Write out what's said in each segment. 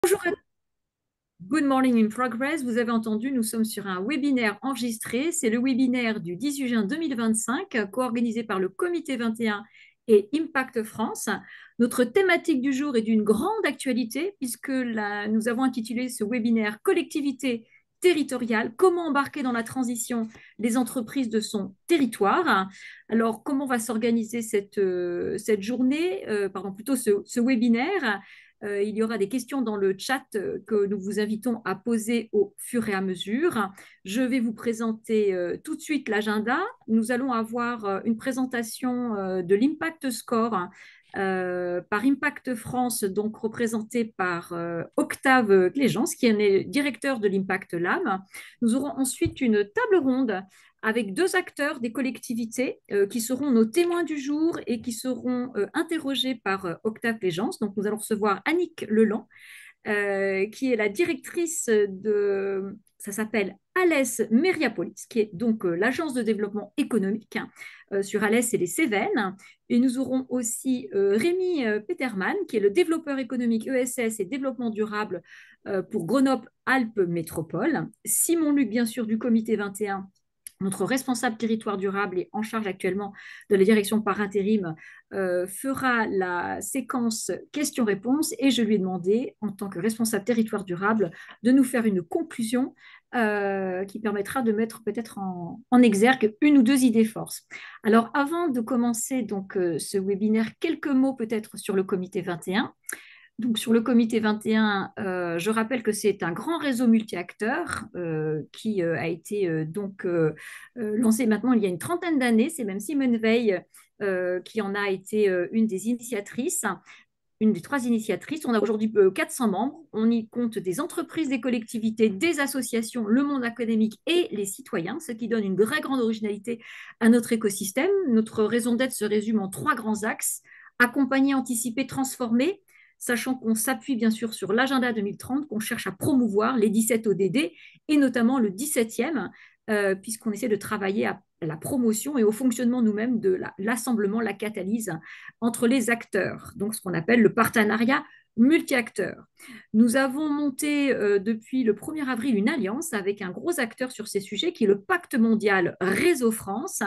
Bonjour à Good Morning in Progress. Vous avez entendu, nous sommes sur un webinaire enregistré. C'est le webinaire du 18 juin 2025, co-organisé par le Comité 21 et Impact France. Notre thématique du jour est d'une grande actualité puisque nous avons intitulé ce webinaire Collectivité territoriale, comment embarquer dans la transition les entreprises de son territoire. Alors, comment va s'organiser cette journée, pardon, plutôt ce webinaire? Il y aura des questions dans le chat que nous vous invitons à poser au fur et à mesure. Je vais vous présenter tout de suite l'agenda. Nous allons avoir une présentation de l'Impact Score par Impact France, donc représenté par Octave Clégence, qui est le directeur de l'Impact Lab. Nous aurons ensuite une table ronde avec deux acteurs des collectivités qui seront nos témoins du jour et qui seront interrogés par Octave Clégence. Donc, nous allons recevoir Annick Leland, qui est la directrice de, ça s'appelle Alès Meriapolis, qui est donc l'agence de développement économique sur Alès et les Cévennes. Et nous aurons aussi Rémi Peterman, qui est le développeur économique ESS et développement durable pour Grenoble-Alpes Métropole. Simon Luc, bien sûr, du comité 21, notre responsable territoire durable et en charge actuellement de la direction par intérim, fera la séquence questions-réponses et je lui ai demandé, en tant que responsable territoire durable, de nous faire une conclusion qui permettra de mettre peut-être en exergue une ou deux idées forces. Alors, avant de commencer donc ce webinaire, quelques mots peut-être sur le comité 21. Donc, sur le comité 21, je rappelle que c'est un grand réseau multi-acteurs qui a été lancé maintenant il y a une trentaine d'années. C'est même Simone Veil qui en a été une des initiatrices, une des trois initiatrices. On a aujourd'hui 400 membres. On y compte des entreprises, des collectivités, des associations, le monde académique et les citoyens, ce qui donne une très grande originalité à notre écosystème. Notre raison d'être se résume en trois grands axes: accompagner, anticiper, transformer, sachant qu'on s'appuie bien sûr sur l'agenda 2030, qu'on cherche à promouvoir les 17 ODD et notamment le 17e, puisqu'on essaie de travailler à la promotion et au fonctionnement nous-mêmes de l'assemblement, la catalyse entre les acteurs, donc ce qu'on appelle le partenariat multi-acteurs. Nous avons monté depuis le 1er avril une alliance avec un gros acteur sur ces sujets qui est le Pacte mondial Réseau France,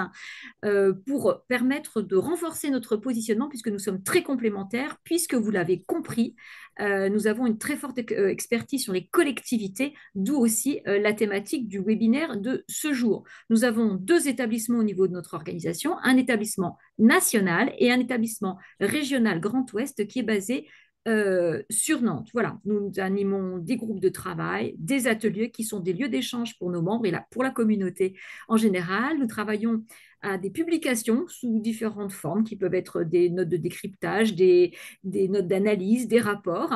pour permettre de renforcer notre positionnement puisque nous sommes très complémentaires, puisque vous l'avez compris, nous avons une très forte expertise sur les collectivités, d'où aussi la thématique du webinaire de ce jour. Nous avons deux établissements au niveau de notre organisation, un établissement national et un établissement régional Grand Ouest qui est basé sur Nantes. Voilà, nous animons des groupes de travail, des ateliers qui sont des lieux d'échange pour nos membres et là, pour la communauté en général. Nous travaillons à des publications sous différentes formes qui peuvent être des notes de décryptage, des notes d'analyse, des rapports.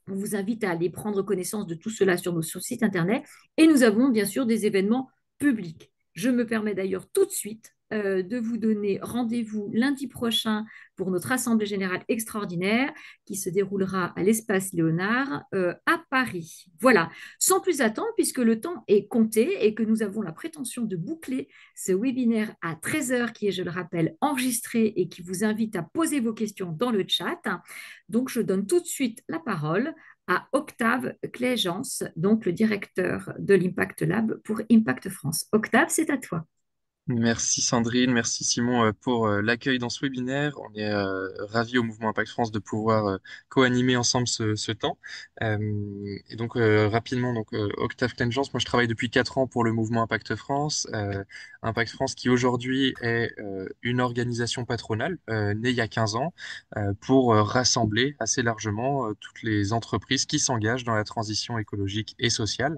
On vous invite à aller prendre connaissance de tout cela sur notre site internet. Et nous avons bien sûr des événements publics. Je me permets d'ailleurs tout de suite de vous donner rendez-vous lundi prochain pour notre Assemblée générale extraordinaire qui se déroulera à l'Espace Léonard à Paris. Voilà, sans plus attendre, puisque le temps est compté et que nous avons la prétention de boucler ce webinaire à 13 heures, qui est, je le rappelle, enregistré et qui vous invite à poser vos questions dans le chat. Donc, je donne tout de suite la parole à Octave Clégence, donc le directeur de l'Impact Lab pour Impact France. Octave, c'est à toi. Merci Sandrine, merci Simon pour l'accueil dans ce webinaire. On est ravis au Mouvement Impact France de pouvoir co-animer ensemble ce temps. Et donc rapidement, Octave Clenchance, moi je travaille depuis 4 ans pour le Mouvement Impact France. Impact France qui aujourd'hui est une organisation patronale née il y a 15 ans pour rassembler assez largement toutes les entreprises qui s'engagent dans la transition écologique et sociale.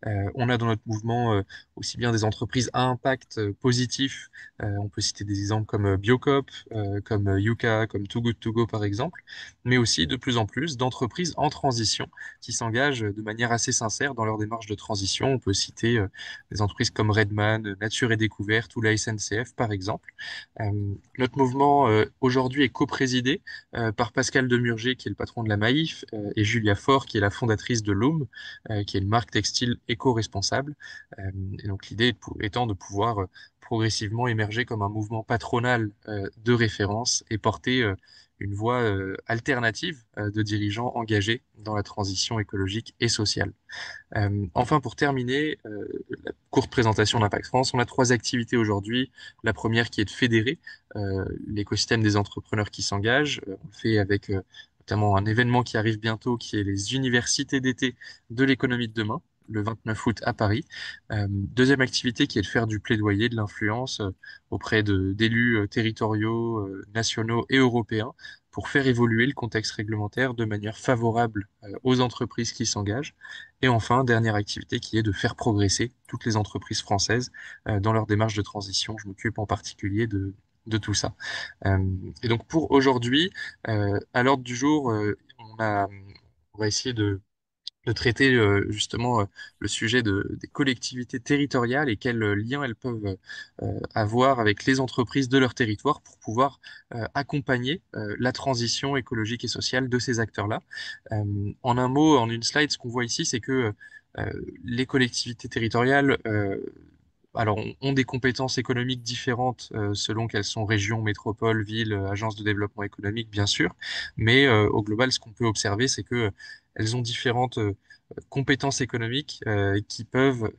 On a dans notre mouvement aussi bien des entreprises à impact positif. On peut citer des exemples comme Biocop, comme Yuka, comme Too Good To Go par exemple, mais aussi de plus en plus d'entreprises en transition qui s'engagent de manière assez sincère dans leur démarche de transition. On peut citer des entreprises comme Redman, Nature et Découverte ou la SNCF par exemple. Notre mouvement aujourd'hui est coprésidé par Pascal Demurger qui est le patron de la Maïf et Julia Faure qui est la fondatrice de Loom, qui est une marque textile éco-responsable. Euh, et donc l'idée étant de pouvoir progressivement émerger comme un mouvement patronal de référence et porter une voie alternative de dirigeants engagés dans la transition écologique et sociale. Enfin, pour terminer, la courte présentation d'Impact France, on a trois activités aujourd'hui. La première qui est de fédérer l'écosystème des entrepreneurs qui s'engagent. On le fait avec notamment un événement qui arrive bientôt, qui est les universités d'été de l'économie de demain, le 29 août à Paris. Deuxième activité qui est de faire du plaidoyer, de l'influence auprès d'élus territoriaux, nationaux et européens pour faire évoluer le contexte réglementaire de manière favorable aux entreprises qui s'engagent. Et enfin, dernière activité qui est de faire progresser toutes les entreprises françaises dans leur démarche de transition. Je m'occupe en particulier de tout ça. Euh, et donc pour aujourd'hui, à l'ordre du jour, on va essayer de traiter justement le sujet des collectivités territoriales et quels liens elles peuvent avoir avec les entreprises de leur territoire pour pouvoir accompagner la transition écologique et sociale de ces acteurs-là. En un mot, en une slide, ce qu'on voit ici, c'est que euh, les collectivités territoriales alors, ont des compétences économiques différentes selon qu'elles sont régions, métropoles, villes, agences de développement économique, bien sûr. Mais au global, ce qu'on peut observer, c'est que elles ont différentes compétences économiques qui peuvent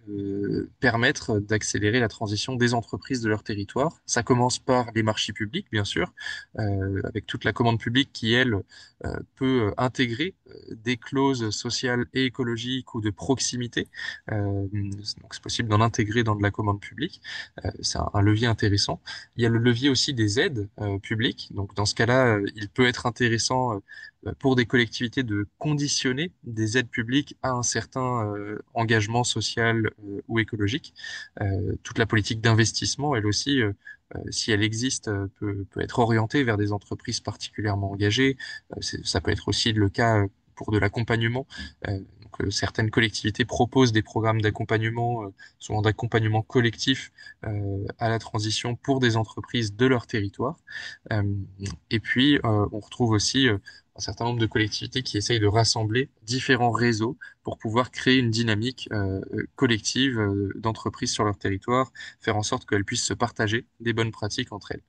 permettre d'accélérer la transition des entreprises de leur territoire. Ça commence par les marchés publics, bien sûr, avec toute la commande publique qui, elle, peut intégrer des clauses sociales et écologiques ou de proximité. Donc, c'est possible d'en intégrer dans de la commande publique. C'est un levier intéressant. Il y a le levier aussi des aides publiques. Donc, dans ce cas-là, il peut être intéressant pour des collectivités de conditionner des aides publiques à un certain engagement social ou écologique. Toute la politique d'investissement, elle aussi, si elle existe, peut être orientée vers des entreprises particulièrement engagées. Ça peut être aussi le cas pour de l'accompagnement. Certaines collectivités proposent des programmes d'accompagnement, souvent d'accompagnement collectif à la transition pour des entreprises de leur territoire. Euh, et puis, on retrouve aussi un certain nombre de collectivités qui essayent de rassembler différents réseaux pour pouvoir créer une dynamique collective d'entreprises sur leur territoire, faire en sorte qu'elles puissent se partager des bonnes pratiques entre elles.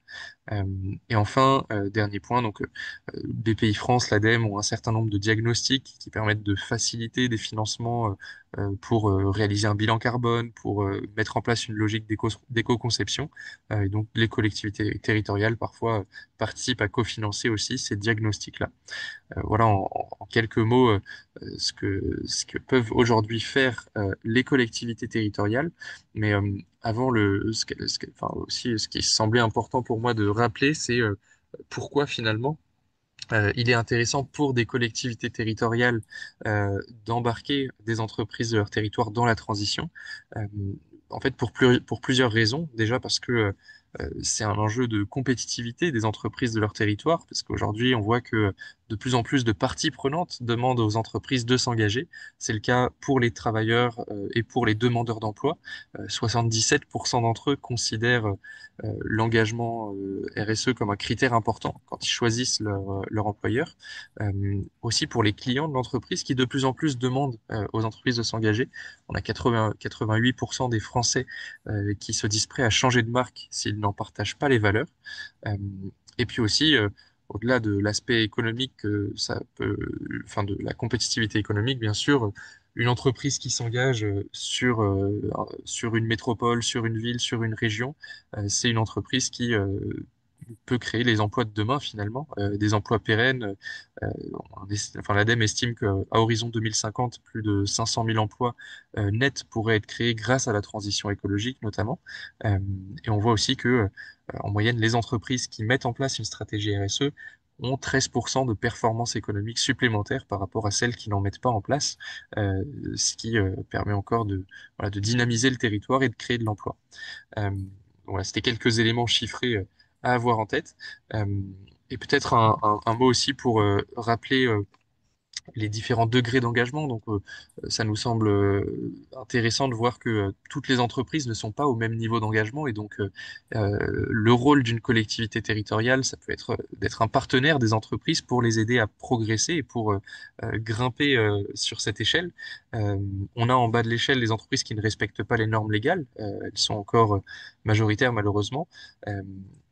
Euh, et enfin, dernier point, donc BPI France, l'ADEME ont un certain nombre de diagnostics qui permettent de faciliter des financements pour réaliser un bilan carbone, pour mettre en place une logique d'éco-conception. Et donc les collectivités territoriales parfois participent à cofinancer aussi ces diagnostics-là. Voilà en quelques mots ce que peuvent aujourd'hui faire les collectivités territoriales. Mais avant enfin, aussi ce qui semblait important pour moi de rappeler, c'est pourquoi finalement il est intéressant pour des collectivités territoriales d'embarquer des entreprises de leur territoire dans la transition. Euh, En fait, pour plusieurs raisons. Déjà parce que c'est un enjeu de compétitivité des entreprises de leur territoire, parce qu'aujourd'hui, on voit que de plus en plus de parties prenantes demandent aux entreprises de s'engager. C'est le cas pour les travailleurs et pour les demandeurs d'emploi. 77% d'entre eux considèrent l'engagement RSE comme un critère important quand ils choisissent leur employeur. Aussi pour les clients de l'entreprise qui de plus en plus demandent aux entreprises de s'engager. On a 88% des Français qui se disent prêts à changer de marque s'ils n'en partagent pas les valeurs. Euh, et puis aussi, au-delà de l'aspect économique, ça peut, enfin de la compétitivité économique, bien sûr, une entreprise qui s'engage sur une métropole, sur une ville, sur une région, c'est une entreprise qui peut créer les emplois de demain finalement, des emplois pérennes. Enfin, l'ADEME estime qu'à horizon 2050, plus de 500 000 emplois nets pourraient être créés grâce à la transition écologique notamment. Et on voit aussi que, en moyenne, les entreprises qui mettent en place une stratégie RSE ont 13% de performance économique supplémentaire par rapport à celles qui n'en mettent pas en place, ce qui permet encore voilà, de dynamiser le territoire et de créer de l'emploi. Euh, voilà, c'était quelques éléments chiffrés à avoir en tête. Euh, et peut-être un mot aussi pour rappeler les différents degrés d'engagement. Donc, ça nous semble intéressant de voir que toutes les entreprises ne sont pas au même niveau d'engagement. Et donc, le rôle d'une collectivité territoriale, ça peut être d'être un partenaire des entreprises pour les aider à progresser et pour grimper sur cette échelle. Euh, on a en bas de l'échelle les entreprises qui ne respectent pas les normes légales. Elles sont encore majoritaires malheureusement. Euh,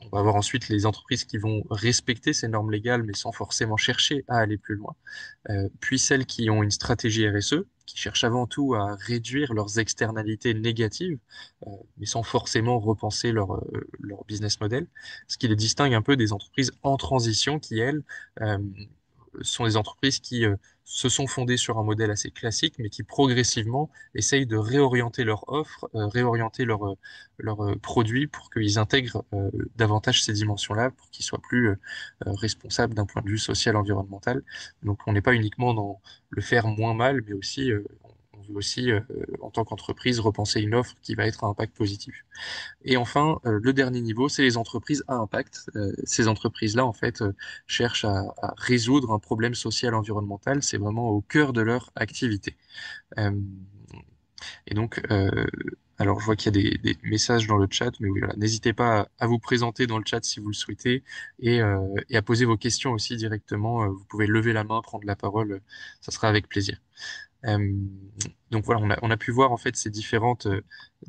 on va avoir ensuite les entreprises qui vont respecter ces normes légales mais sans forcément chercher à aller plus loin. Puis celles qui ont une stratégie RSE, qui cherchent avant tout à réduire leurs externalités négatives, mais sans forcément repenser leur business model, ce qui les distingue un peu des entreprises en transition qui, elles, euh, sont des entreprises qui se sont fondées sur un modèle assez classique, mais qui progressivement essayent de réorienter leur offre, réorienter leurs produits pour qu'ils intègrent davantage ces dimensions-là, pour qu'ils soient plus responsables d'un point de vue social, environnemental. Donc on n'est pas uniquement dans le faire moins mal, mais aussi on veut aussi, en tant qu'entreprise, repenser une offre qui va être à impact positif. Et enfin, le dernier niveau, c'est les entreprises à impact. Ces entreprises-là, en fait, cherchent à résoudre un problème social environnemental. C'est vraiment au cœur de leur activité. Euh, et donc, alors je vois qu'il y a des messages dans le chat, mais oui, voilà, n'hésitez pas à vous présenter dans le chat si vous le souhaitez et à poser vos questions aussi directement. Vous pouvez lever la main, prendre la parole, ça sera avec plaisir. Euh, donc voilà, on a pu voir en fait ces différentes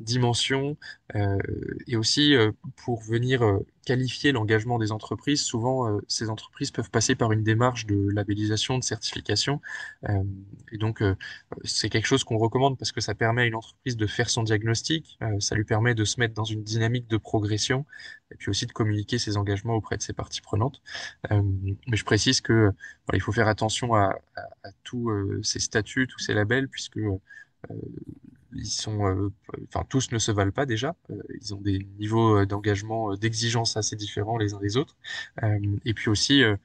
dimensions euh, et aussi pour venir qualifier l'engagement des entreprises, souvent ces entreprises peuvent passer par une démarche de labellisation, de certification. Euh, et donc c'est quelque chose qu'on recommande parce que ça permet à une entreprise de faire son diagnostic, ça lui permet de se mettre dans une dynamique de progression et puis aussi de communiquer ses engagements auprès de ses parties prenantes. Mais je précise que voilà, il faut faire attention à tous ces statuts, tous ces labels, puisque ils sont, enfin, tous ne se valent pas déjà. Ils ont des niveaux d'engagement, d'exigence assez différents les uns des autres. Et puis aussi, euh,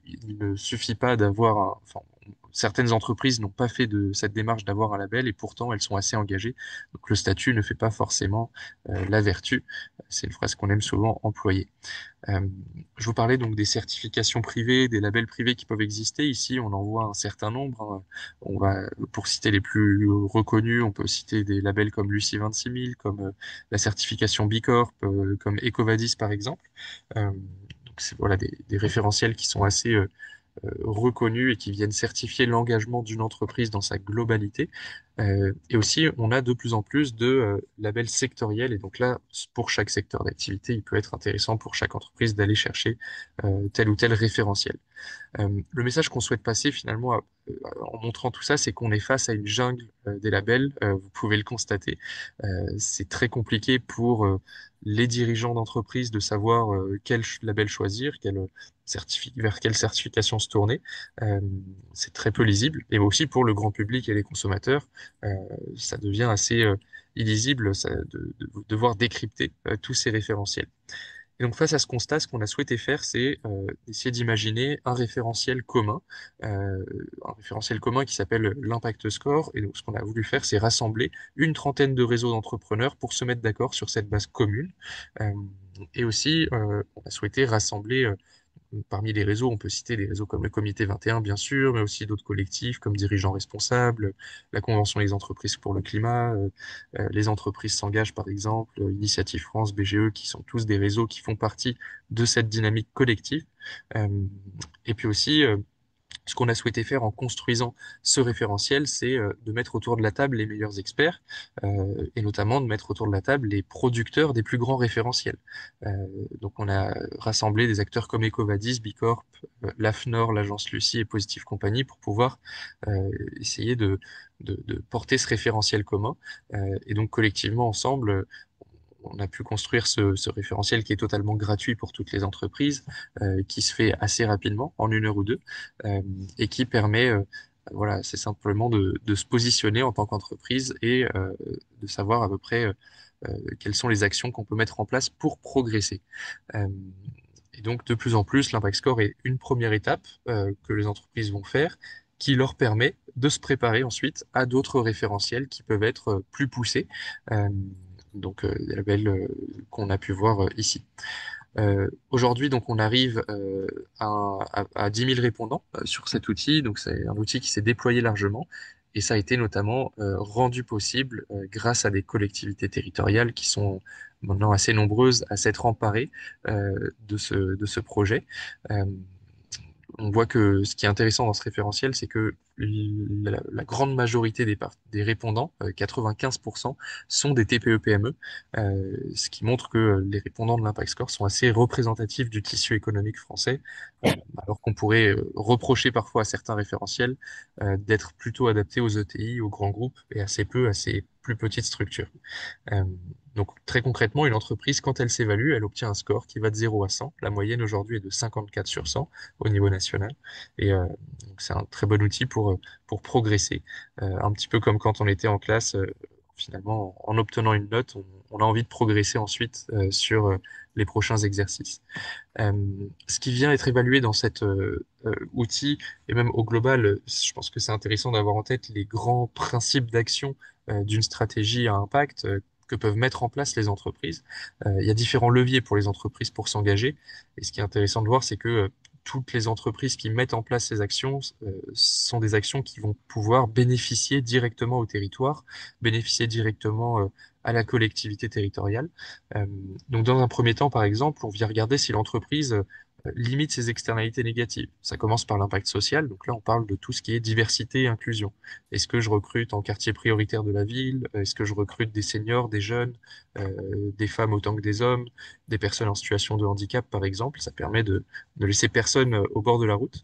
il ne suffit pas d'avoir, enfin, certaines entreprises n'ont pas fait de cette démarche d'avoir un label et pourtant elles sont assez engagées. Donc le statut ne fait pas forcément la vertu. C'est une phrase qu'on aime souvent employer. Euh, je vous parlais donc des certifications privées, des labels privés qui peuvent exister. Ici, on en voit un certain nombre, hein. On va, pour citer les plus reconnus, on peut citer des labels comme Lucie 26000, comme la certification B Corp, comme EcoVadis par exemple. Donc c'est voilà des référentiels qui sont assez reconnus et qui viennent certifier l'engagement d'une entreprise dans sa globalité. Et aussi, on a de plus en plus de labels sectoriels. Et donc là, pour chaque secteur d'activité, il peut être intéressant pour chaque entreprise d'aller chercher tel ou tel référentiel. Le message qu'on souhaite passer finalement en montrant tout ça, c'est qu'on est face à une jungle des labels. Vous pouvez le constater. C'est très compliqué pour les dirigeants d'entreprise de savoir quel label choisir, vers quelle certification se tourner. Euh, c'est très peu lisible. Et aussi pour le grand public et les consommateurs, euh, ça devient assez illisible de devoir décrypter tous ces référentiels. Et donc face à ce constat, ce qu'on a souhaité faire, c'est essayer d'imaginer un référentiel commun qui s'appelle l'Impact Score. Et donc ce qu'on a voulu faire, c'est rassembler une trentaine de réseaux d'entrepreneurs pour se mettre d'accord sur cette base commune. Euh, et aussi, on a souhaité rassembler parmi les réseaux, on peut citer des réseaux comme le Comité 21, bien sûr, mais aussi d'autres collectifs comme Dirigeants Responsables, la Convention des entreprises pour le climat, les entreprises s'engagent, par exemple, Initiative France, BGE, qui sont tous des réseaux qui font partie de cette dynamique collective. Euh, et puis aussi, ce qu'on a souhaité faire en construisant ce référentiel, c'est de mettre autour de la table les meilleurs experts et notamment de mettre autour de la table les producteurs des plus grands référentiels. Euh, donc on a rassemblé des acteurs comme Ecovadis, Bicorp, l'AFNOR, l'agence Lucie et Positive Compagnie pour pouvoir essayer de porter ce référentiel commun. Et donc collectivement, ensemble, on a pu construire ce référentiel qui est totalement gratuit pour toutes les entreprises, qui se fait assez rapidement, en une heure ou deux, euh, et qui permet, voilà, c'est simplement de se positionner en tant qu'entreprise et de savoir à peu près quelles sont les actions qu'on peut mettre en place pour progresser. Euh, et donc, de plus en plus, l'Impact Score est une première étape que les entreprises vont faire qui leur permet de se préparer ensuite à d'autres référentiels qui peuvent être plus poussés. Euh, donc, des labels qu'on a pu voir ici. Aujourd'hui, donc, on arrive à 10 000 répondants sur cet outil. Donc, c'est un outil qui s'est déployé largement. Et ça a été notamment rendu possible grâce à des collectivités territoriales qui sont maintenant assez nombreuses à s'être emparées de ce projet. Euh, on voit que ce qui est intéressant dans ce référentiel, c'est que la grande majorité des répondants, 95%, sont des TPE-PME, ce qui montre que les répondants de l'Impact Score sont assez représentatifs du tissu économique français, alors qu'on pourrait reprocher parfois à certains référentiels d'être plutôt adaptés aux ETI, aux grands groupes et assez peu à ces plus petites structures. Euh, donc très concrètement, une entreprise, quand elle s'évalue, elle obtient un score qui va de 0 à 100. La moyenne aujourd'hui est de 54 sur 100 au niveau national. Et donc c'est un très bon outil pour progresser. Un petit peu comme quand on était en classe, finalement, en obtenant une note, on a envie de progresser ensuite sur les prochains exercices. Euh, ce qui vient être évalué dans cet outil, et même au global, je pense que c'est intéressant d'avoir en tête les grands principes d'action d'une stratégie à impact que peuvent mettre en place les entreprises. Il y a différents leviers pour les entreprises pour s'engager, et ce qui est intéressant de voir, c'est que toutes les entreprises qui mettent en place ces actions sont des actions qui vont pouvoir bénéficier directement au territoire, bénéficier directement à la collectivité territoriale. Euh, donc, dans un premier temps, par exemple, on vient regarder si l'entreprise limite ses externalités négatives. Ça commence par l'impact social. Donc là, on parle de tout ce qui est diversité et inclusion. Est-ce que je recrute en quartier prioritaire de la ville? Est-ce que je recrute des seniors, des jeunes, des femmes autant que des hommes, des personnes en situation de handicap, par exemple? Ça permet de laisser personne au bord de la route.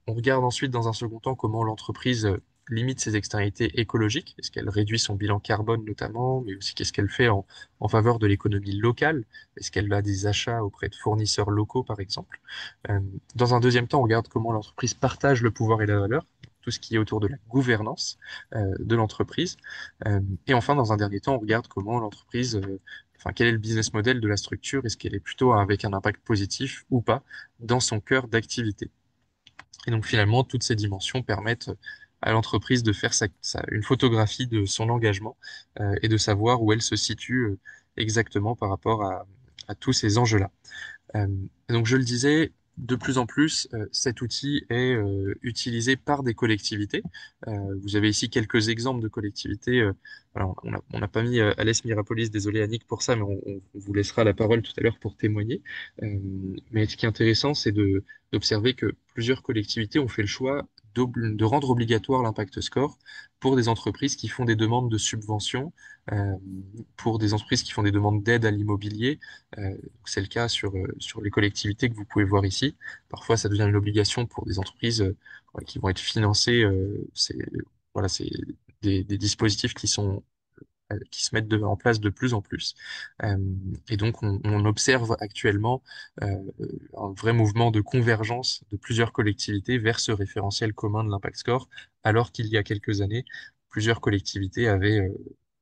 On regarde ensuite dans un second temps comment l'entreprise limite ses externalités écologiques. Est-ce qu'elle réduit son bilan carbone notamment, mais aussi qu'est-ce qu'elle fait en faveur de l'économie locale? Est-ce qu'elle a des achats auprès de fournisseurs locaux, par exemple? Euh, Dans un deuxième temps, on regarde comment l'entreprise partage le pouvoir et la valeur, tout ce qui est autour de la gouvernance de l'entreprise. Et enfin, dans un dernier temps, on regarde comment l'entreprise, enfin, quel est le business model de la structure? Est-ce qu'elle est plutôt avec un impact positif ou pas dans son cœur d'activité? Et donc finalement, toutes ces dimensions permettent à l'entreprise de faire une photographie de son engagement et de savoir où elle se situe exactement par rapport à tous ces enjeux-là. Euh, donc je le disais, de plus en plus, cet outil est utilisé par des collectivités. Vous avez ici quelques exemples de collectivités. Alors, on n'a pas mis Alès Mirapolis, désolé Annick pour ça, mais on vous laissera la parole tout à l'heure pour témoigner. Mais ce qui est intéressant, c'est d'observer que plusieurs collectivités ont fait le choix de rendre obligatoire l'impact score pour des entreprises qui font des demandes de subventions, euh, pour des entreprises qui font des demandes d'aide à l'immobilier, c'est le cas sur les collectivités que vous pouvez voir ici. Parfois, ça devient une obligation pour des entreprises voilà, qui vont être financées. Voilà, c'est des dispositifs qui se mettent en place de plus en plus. Euh, et donc, on observe actuellement euh, un vrai mouvement de convergence de plusieurs collectivités vers ce référentiel commun de l'impact score, alors qu'il y a quelques années, plusieurs collectivités avaient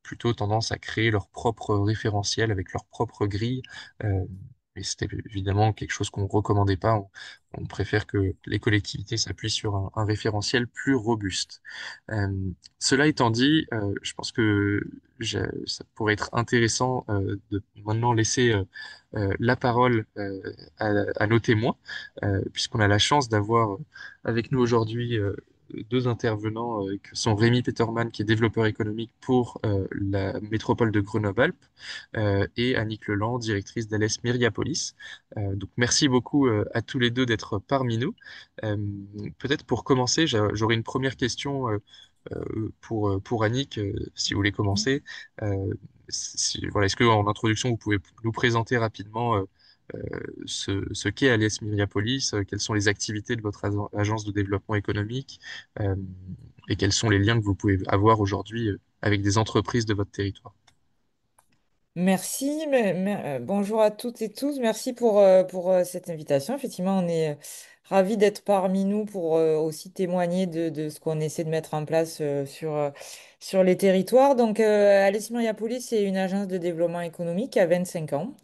plutôt tendance à créer leur propre référentiel avec leur propre grille. Euh, et c'était évidemment quelque chose qu'on ne recommandait pas. On préfère que les collectivités s'appuient sur un référentiel plus robuste. Euh, Cela étant dit, je pense que ça pourrait être intéressant de maintenant laisser la parole à nos témoins, puisqu'on a la chance d'avoir avec nous aujourd'hui deux intervenants que sont Rémi Peterman, qui est développeur économique pour la métropole de Grenoble-Alpes, et Annick Leland, directrice d'Alès Myriapolis. Donc merci beaucoup à tous les deux d'être parmi nous. Euh, Peut-être pour commencer, j'aurais une première question pour Annick, si vous voulez commencer. Voilà, est-ce que en introduction, vous pouvez nous présenter rapidement euh, ce qu'est Alias Myriapolis, quelles sont les activités de votre agence de développement économique euh, et quels sont les liens que vous pouvez avoir aujourd'hui avec des entreprises de votre territoire? Merci, bonjour à toutes et tous. Merci pour cette invitation. Effectivement, on est ravis d'être parmi nous pour aussi témoigner de ce qu'on essaie de mettre en place sur les territoires. Donc, Alès Miriapolis, c'est une agence de développement économique à 25 ans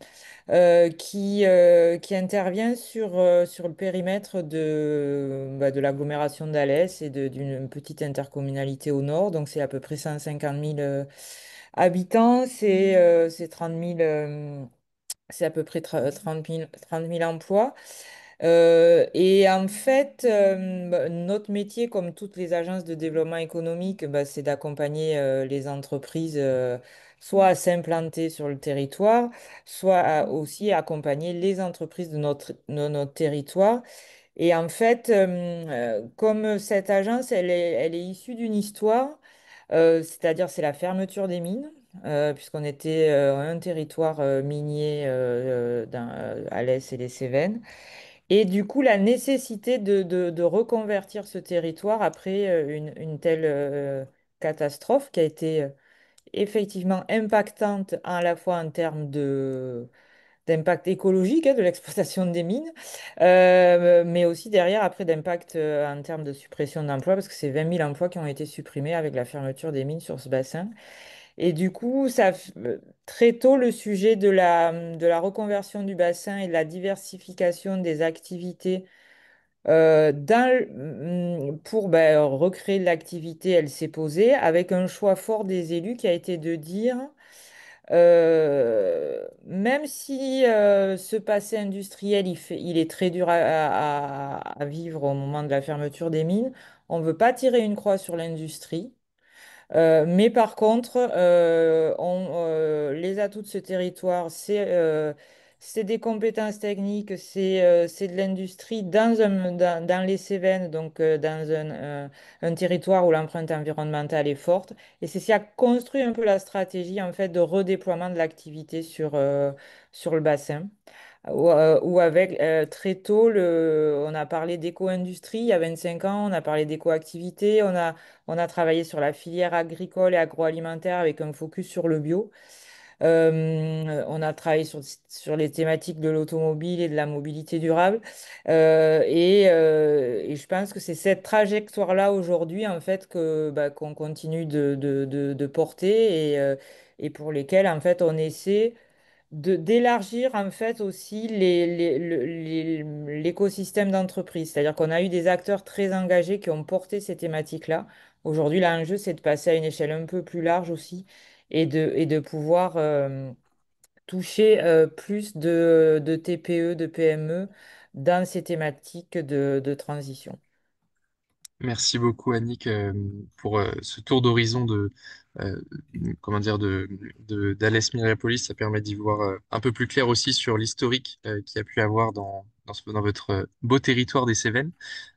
qui intervient sur le périmètre de l'agglomération d'Alès et d'une petite intercommunalité au nord. Donc, c'est à peu près 150 000 habitants, c'est 30 000, c'est à peu près 30 000 emplois. Et en fait, notre métier, comme toutes les agences de développement économique, bah, c'est d'accompagner les entreprises soit à s'implanter sur le territoire, soit aussi accompagner les entreprises de notre territoire Et en fait, comme cette agence, elle est issue d'une histoire, c'est-à-dire c'est la fermeture des mines, puisqu'on était un territoire minier à l'Est et les Cévennes. Et du coup, la nécessité de reconvertir ce territoire après une telle catastrophe qui a été effectivement impactante à la fois en termes d'impact écologique de l'exploitation des mines, mais aussi derrière, après, d'impact en termes de suppression d'emplois, parce que c'est 20 000 emplois qui ont été supprimés avec la fermeture des mines sur ce bassin. Et du coup, très tôt, le sujet de la reconversion du bassin et de la diversification des activités pour recréer de l'activité, elle s'est posée avec un choix fort des élus qui a été de dire, même si ce passé industriel, il est très dur à vivre au moment de la fermeture des mines, on ne veut pas tirer une croix sur l'industrie. Mais par contre, les atouts de ce territoire, c'est des compétences techniques, c'est de l'industrie dans les Cévennes, donc dans un territoire où l'empreinte environnementale est forte. Et c'est ce qui a construit un peu la stratégie en fait, de redéploiement de l'activité sur le bassin. Où avec très tôt, on a parlé d'éco-industrie il y a 25 ans, on a parlé d'éco-activité, on a travaillé sur la filière agricole et agroalimentaire avec un focus sur le bio. On a travaillé sur les thématiques de l'automobile et de la mobilité durable. Et je pense que c'est cette trajectoire-là aujourd'hui, en fait, qu'on continue de porter et pour lesquelles, en fait, on essaie d'élargir en fait aussi l'écosystème d'entreprise. C'est-à-dire qu'on a eu des acteurs très engagés qui ont porté ces thématiques-là. Aujourd'hui, l'enjeu, c'est de passer à une échelle un peu plus large aussi et de pouvoir toucher plus de TPE, de PME dans ces thématiques de transition. Merci beaucoup, Annick, pour ce tour d'horizon euh, comment dire, d'Alès Miriapolis. Ça permet d'y voir un peu plus clair aussi sur l'historique qu'il y a pu avoir dans votre beau territoire des Cévennes.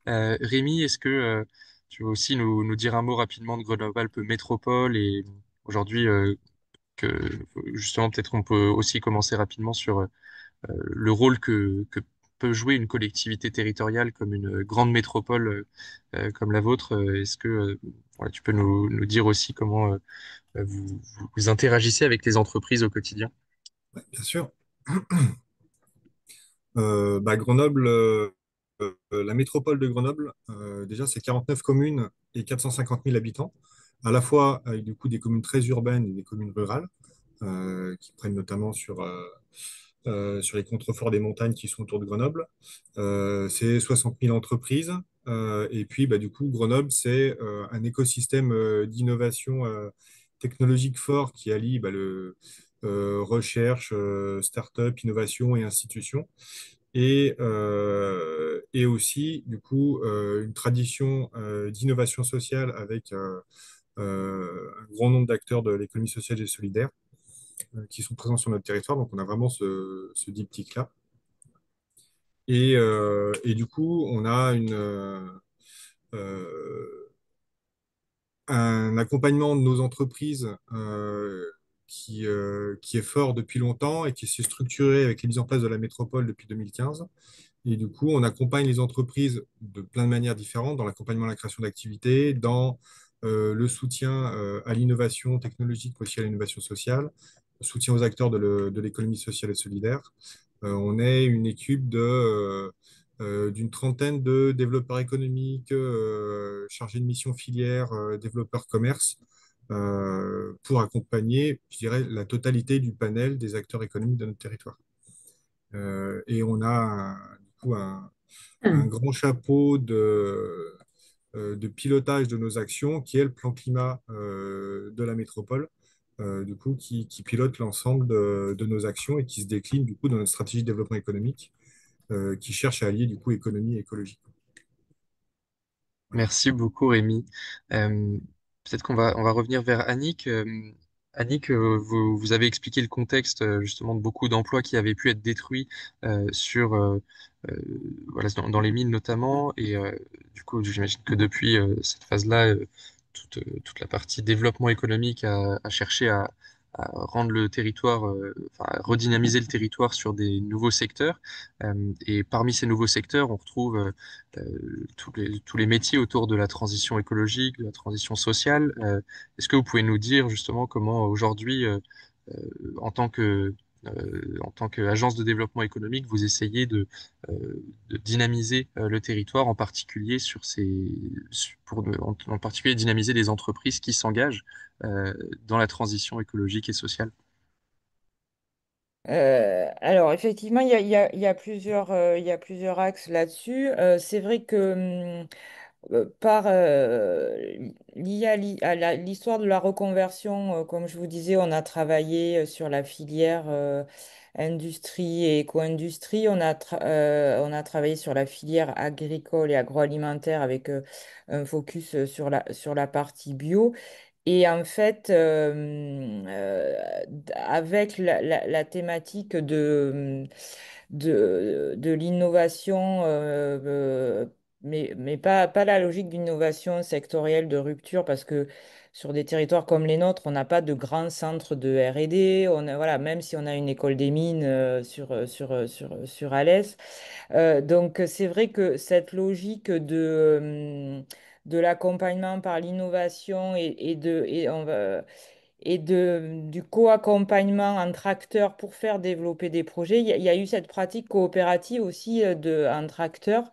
Rémi, est-ce que tu veux aussi nous dire un mot rapidement de Grenoble-Alpes Métropole et aujourd'hui que justement peut-être on peut aussi commencer rapidement sur le rôle que peut jouer une collectivité territoriale comme une grande métropole comme la vôtre. Est-ce que voilà, tu peux nous dire aussi comment vous interagissez avec les entreprises au quotidien? Bien sûr. Grenoble, la métropole de Grenoble, déjà, c'est 49 communes et 450 000 habitants, à la fois avec du coup des communes très urbaines et des communes rurales, qui prennent notamment sur les contreforts des montagnes qui sont autour de Grenoble. C'est 60 000 entreprises. Et puis, du coup, Grenoble, c'est un écosystème d'innovation technologique fort qui allie recherche, start-up, innovation et institutions. Et aussi, du coup, une tradition d'innovation sociale avec un grand nombre d'acteurs de l'économie sociale et solidaire qui sont présents sur notre territoire. Donc, on a vraiment ce diptyque-là. Et du coup, on a euh, un accompagnement de nos entreprises qui est fort depuis longtemps et qui s'est structuré avec les mises en place de la métropole depuis 2015. Et du coup, on accompagne les entreprises de plein de manières différentes, dans l'accompagnement à la création d'activités, dans le soutien à l'innovation technologique, mais aussi à l'innovation sociale, le soutien aux acteurs de l'économie sociale et solidaire. On est une équipe d'une trentaine de développeurs économiques, chargés de mission filière, développeurs commerce, pour accompagner, je dirais, la totalité du panel des acteurs économiques de notre territoire. Et on a du coup un grand chapeau de pilotage de nos actions qui est le plan climat de la métropole, du coup, qui pilote l'ensemble de nos actions et qui se décline du coup dans notre stratégie de développement économique qui cherche à allier du coup économie et écologie. Voilà. Merci beaucoup, Rémi. Peut-être on va revenir vers Annick. Annick, vous avez expliqué le contexte justement de beaucoup d'emplois qui avaient pu être détruits sur euh, voilà, dans les mines notamment. Et du coup, j'imagine que depuis cette phase-là, toute la partie développement économique a cherché à rendre le territoire, enfin, à redynamiser le territoire sur des nouveaux secteurs. Et parmi ces nouveaux secteurs, on retrouve tous les métiers autour de la transition écologique, de la transition sociale. Est-ce que vous pouvez nous dire justement comment aujourd'hui, en tant en tant qu'agence de développement économique, vous essayez de dynamiser le territoire, en particulier en particulier dynamiser les entreprises qui s'engagent dans la transition écologique et sociale? Alors, effectivement, il y a plusieurs axes là-dessus. C'est vrai que par lié à l'histoire de la reconversion, comme je vous disais, on a travaillé sur la filière industrie et éco-industrie. On a travaillé sur la filière agricole et agroalimentaire avec un focus sur la partie bio. Et en fait, avec la thématique de l'innovation, mais pas la logique d'innovation sectorielle de rupture, parce que sur des territoires comme les nôtres, on n'a pas de grands centres de R&D. Voilà, même si on a une école des mines sur Alès. Donc, c'est vrai que cette logique de l'accompagnement par l'innovation du co-accompagnement entre acteurs pour faire développer des projets, il y a eu cette pratique coopérative aussi entre acteurs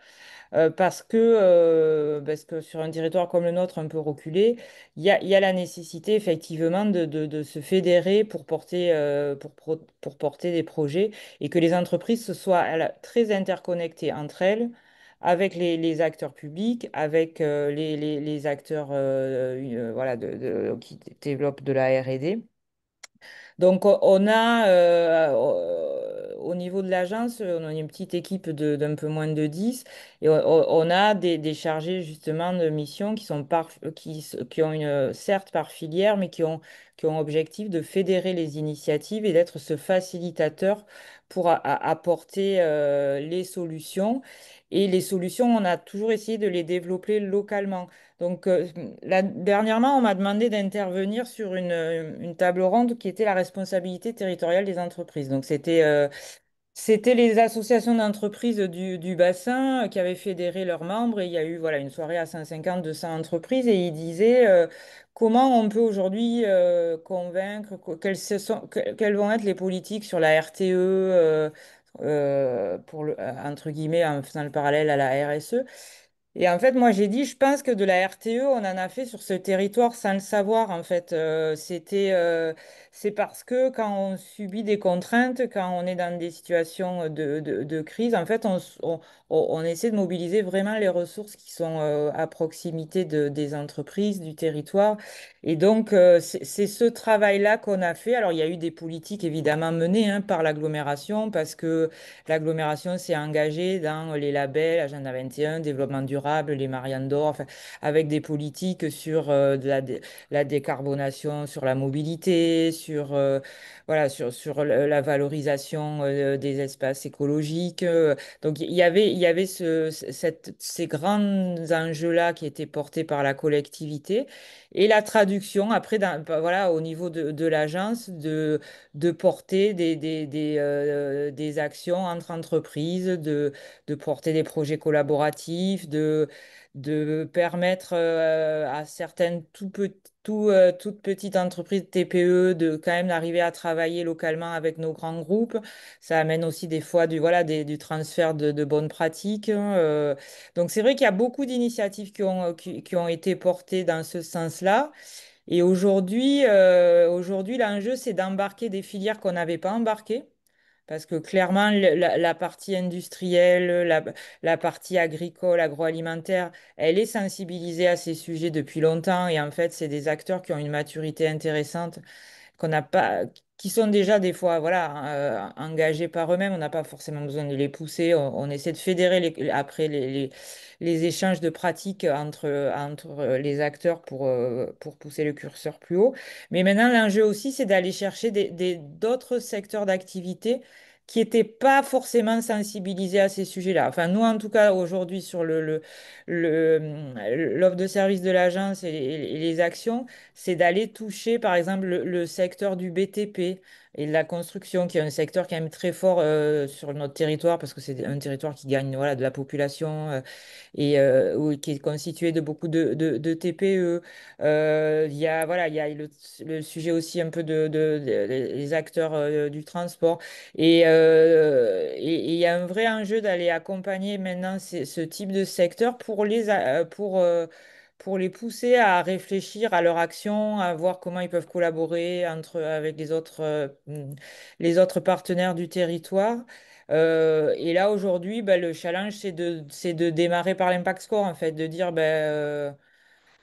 parce que sur un territoire comme le nôtre, un peu reculé, il y a la nécessité effectivement de se fédérer pour porter des projets et que les entreprises se soient très interconnectées entre elles, avec les acteurs publics, avec les acteurs voilà, qui développent de la R&D. Donc, on a, au niveau de l'agence, on a une petite équipe d'un peu moins de 10 et on a des chargés justement de mission qui sont qui ont certes par filière, mais qui ont objectif de fédérer les initiatives et d'être ce facilitateur pour apporter les solutions. Et les solutions, on a toujours essayé de les développer localement. Donc, dernièrement, on m'a demandé d'intervenir sur une table ronde qui était la responsabilité territoriale des entreprises. Donc, c'était les associations d'entreprises du bassin qui avaient fédéré leurs membres et il y a eu voilà, une soirée à 150, 200 entreprises et ils disaient comment on peut aujourd'hui convaincre, quelles vont être les politiques sur la RTE, entre guillemets, en faisant le parallèle à la RSE. Et en fait, moi, j'ai dit, je pense que de la RTE, on en a fait sur ce territoire sans le savoir. En fait, c'est parce que quand on subit des contraintes, quand on est dans des situations de crise, en fait, on essaie de mobiliser vraiment les ressources qui sont à proximité des entreprises, du territoire. Et donc, c'est ce travail-là qu'on a fait. Alors, il y a eu des politiques évidemment menées hein, par l'agglomération parce que l'agglomération s'est engagée dans les labels Agenda 21, développement durable, les Marianne d'Or, enfin, avec des politiques sur la décarbonation, sur la mobilité, sur la valorisation des espaces écologiques. Donc il y avait ces grands enjeux-là qui étaient portés par la collectivité et la traduction après, voilà, au niveau de l'agence, de porter des actions entre entreprises, de porter des projets collaboratifs, de permettre à certaines toutes petites entreprises TPE de quand même arriver à travailler localement avec nos grands groupes. Ça amène aussi des fois du transfert de bonnes pratiques. Donc c'est vrai qu'il y a beaucoup d'initiatives qui ont été portées dans ce sens-là. Et aujourd'hui, l'enjeu, c'est d'embarquer des filières qu'on n'avait pas embarquées. Parce que clairement, la partie industrielle, la partie agricole, agroalimentaire, elle est sensibilisée à ces sujets depuis longtemps. Et en fait, c'est des acteurs qui ont une maturité intéressante qu'on n'a pas, qui sont déjà des fois voilà, engagés par eux-mêmes. On n'a pas forcément besoin de les pousser. On essaie de fédérer après les échanges de pratiques entre les acteurs pour pousser le curseur plus haut. Mais maintenant, l'enjeu aussi, c'est d'aller chercher d'autres secteurs d'activité qui n'étaient pas forcément sensibilisés à ces sujets-là. Enfin, nous, en tout cas, aujourd'hui, sur l'offre de service de l'agence et les actions, c'est d'aller toucher, par exemple, le secteur du BTP et de la construction, qui est un secteur quand même très fort sur notre territoire, parce que c'est un territoire qui gagne voilà, de la population qui est constitué de beaucoup de TPE. Il y a, voilà, il y a le sujet aussi un peu des acteurs du transport. Et il y a un vrai enjeu d'aller accompagner maintenant ce type de secteur pour les pousser à réfléchir à leur action, à voir comment ils peuvent collaborer avec les autres partenaires du territoire. Et là, aujourd'hui, ben, le challenge, c'est de démarrer par l'impact score, en fait, de dire,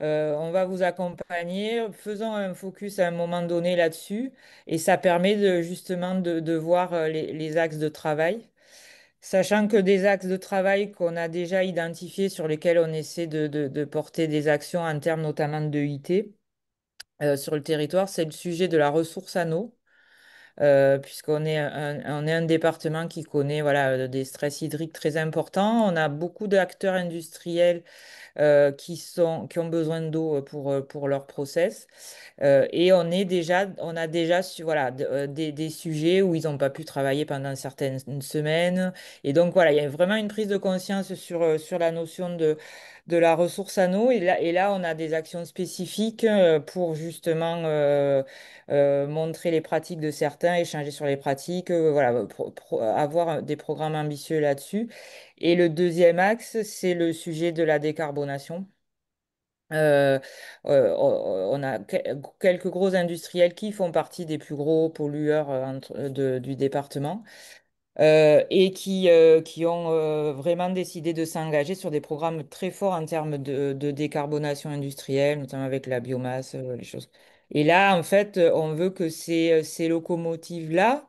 on va vous accompagner, faisons un focus à un moment donné là-dessus, et ça permet justement de voir les axes de travail. Sachant que des axes de travail qu'on a déjà identifiés sur lesquels on essaie de porter des actions en termes notamment de IT sur le territoire, c'est le sujet de la ressource en eau puisqu'on est un département qui connaît voilà, des stress hydriques très importants. On a beaucoup d'acteurs industriels qui ont besoin d'eau pour leur process. Et on a déjà voilà, des sujets où ils n'ont pas pu travailler pendant certaines semaines. Et donc, voilà, il y a vraiment une prise de conscience sur la notion de la ressource en eau. Et là, on a des actions spécifiques pour justement montrer les pratiques de certains, échanger sur les pratiques, voilà, avoir des programmes ambitieux là-dessus. Et le deuxième axe, c'est le sujet de la décarbonation. Euh, on a quelques gros industriels qui font partie des plus gros pollueurs du département qui ont vraiment décidé de s'engager sur des programmes très forts en termes de décarbonation industrielle, notamment avec la biomasse, les choses. Et là, en fait, on veut que ces locomotives-là,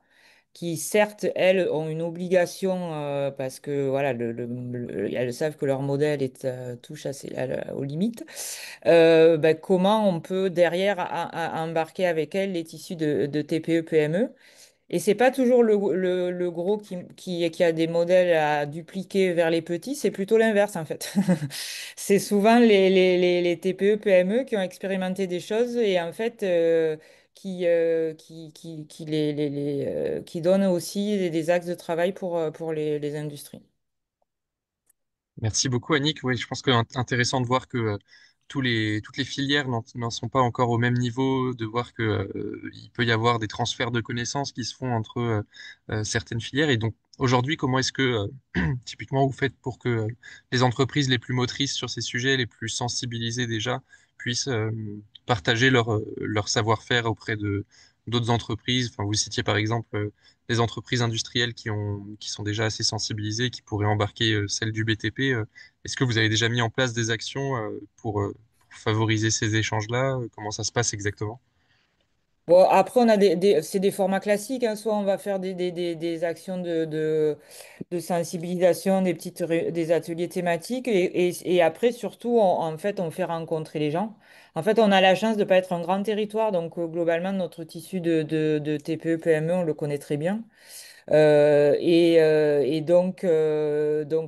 qui certes, elles, ont une obligation parce que voilà, elles savent que leur modèle touche aux limites. Comment on peut derrière embarquer avec elles les tissus de TPE, PME. Et c'est pas toujours le gros qui a des modèles à dupliquer vers les petits, c'est plutôt l'inverse en fait. C'est souvent les TPE, PME qui ont expérimenté des choses et en fait qui donnent aussi des axes de travail pour les industries. Merci beaucoup, Annick. Oui, je pense que c'est intéressant de voir que toutes les filières n'en sont pas encore au même niveau, de voir que, il peut y avoir des transferts de connaissances qui se font entre certaines filières. Et donc, aujourd'hui, comment est-ce que, typiquement, vous faites pour que les entreprises les plus motrices sur ces sujets, les plus sensibilisées déjà, puissent partager leur savoir-faire auprès de d'autres entreprises? Enfin, vous citiez par exemple des entreprises industrielles qui sont déjà assez sensibilisées, qui pourraient embarquer celles du BTP. Est-ce que vous avez déjà mis en place des actions pour favoriser ces échanges-là? Comment ça se passe exactement? Bon, après, c'est des formats classiques, hein. Soit on va faire des actions de sensibilisation, des ateliers thématiques. Et après, surtout, en fait, on fait rencontrer les gens. En fait, on a la chance de ne pas être un grand territoire. Donc, globalement, notre tissu de TPE, PME, on le connaît très bien. Donc,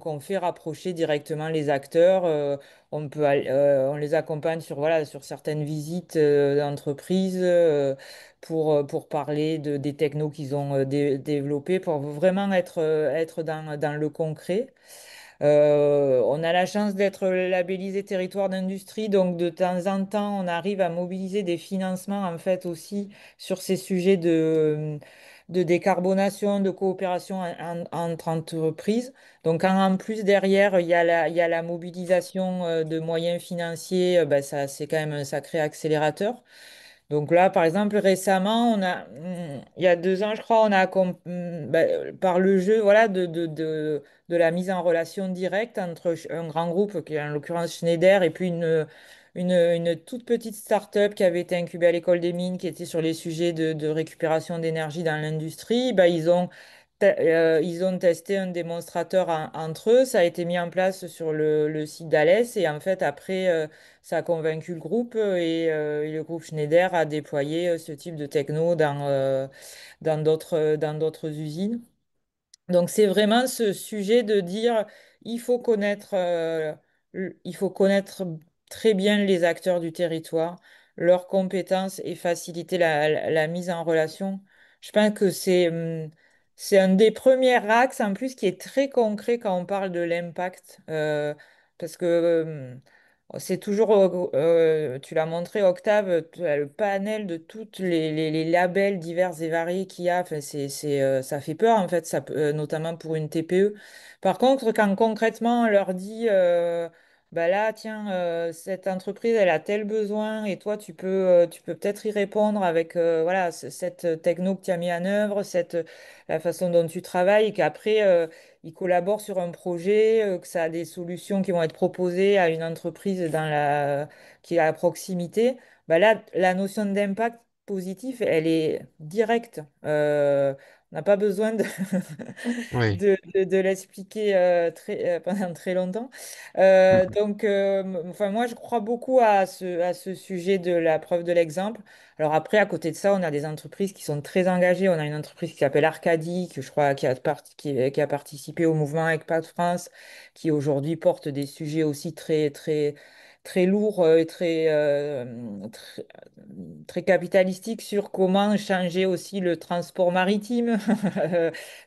on fait rapprocher directement les acteurs. On les accompagne voilà, sur certaines visites d'entreprise pour parler des technos qu'ils ont développés, pour vraiment être dans le concret. On a la chance d'être labellisé territoire d'industrie, donc de temps en temps, on arrive à mobiliser des financements en fait aussi sur ces sujets de décarbonation, de coopération entre entreprises. Donc en plus derrière, il y a la mobilisation de moyens financiers, ça c'est quand même un sacré accélérateur. Donc là, par exemple, récemment, il y a 2 ans, je crois, par le jeu, voilà, de la mise en relation directe entre un grand groupe, qui est en l'occurrence Schneider, et puis une toute petite start-up qui avait été incubée à l'école des mines, qui était sur les sujets de récupération d'énergie dans l'industrie. Bah, ils ont testé un démonstrateur entre eux. Ça a été mis en place sur le site d'Alès. Et en fait, après, ça a convaincu le groupe et le groupe Schneider a déployé ce type de techno dans d'autres usines. Donc, c'est vraiment ce sujet de dire il faut connaître très bien les acteurs du territoire, leurs compétences et faciliter la mise en relation. Je pense que c'est un des premiers axes en plus qui est très concret quand on parle de l'impact. Parce que c'est toujours, tu l'as montré, Octave, tu as le panel de tous les labels divers et variés qu'il y a. Enfin, ça fait peur, en fait, notamment pour une TPE. Par contre, quand concrètement, on leur dit, bah là, tiens, cette entreprise, elle a tel besoin et toi, tu peux peut-être y répondre avec voilà, cette techno que tu as mis en œuvre, la façon dont tu travailles et qu'après, ils collaborent sur un projet, que ça a des solutions qui vont être proposées à une entreprise qui est à proximité, bah là, la notion d'impact positif, elle est directe. On n'a pas besoin Oui. de l'expliquer pendant très longtemps. Mhm. Enfin, moi, je crois beaucoup à ce sujet de la preuve de l'exemple. Alors après, à côté de ça, on a des entreprises qui sont très engagées. On a une entreprise qui s'appelle Arcadie, que je crois qui a participé au mouvement ECPAT France, qui aujourd'hui porte des sujets aussi très lourds et très capitalistiques sur comment changer aussi le transport maritime.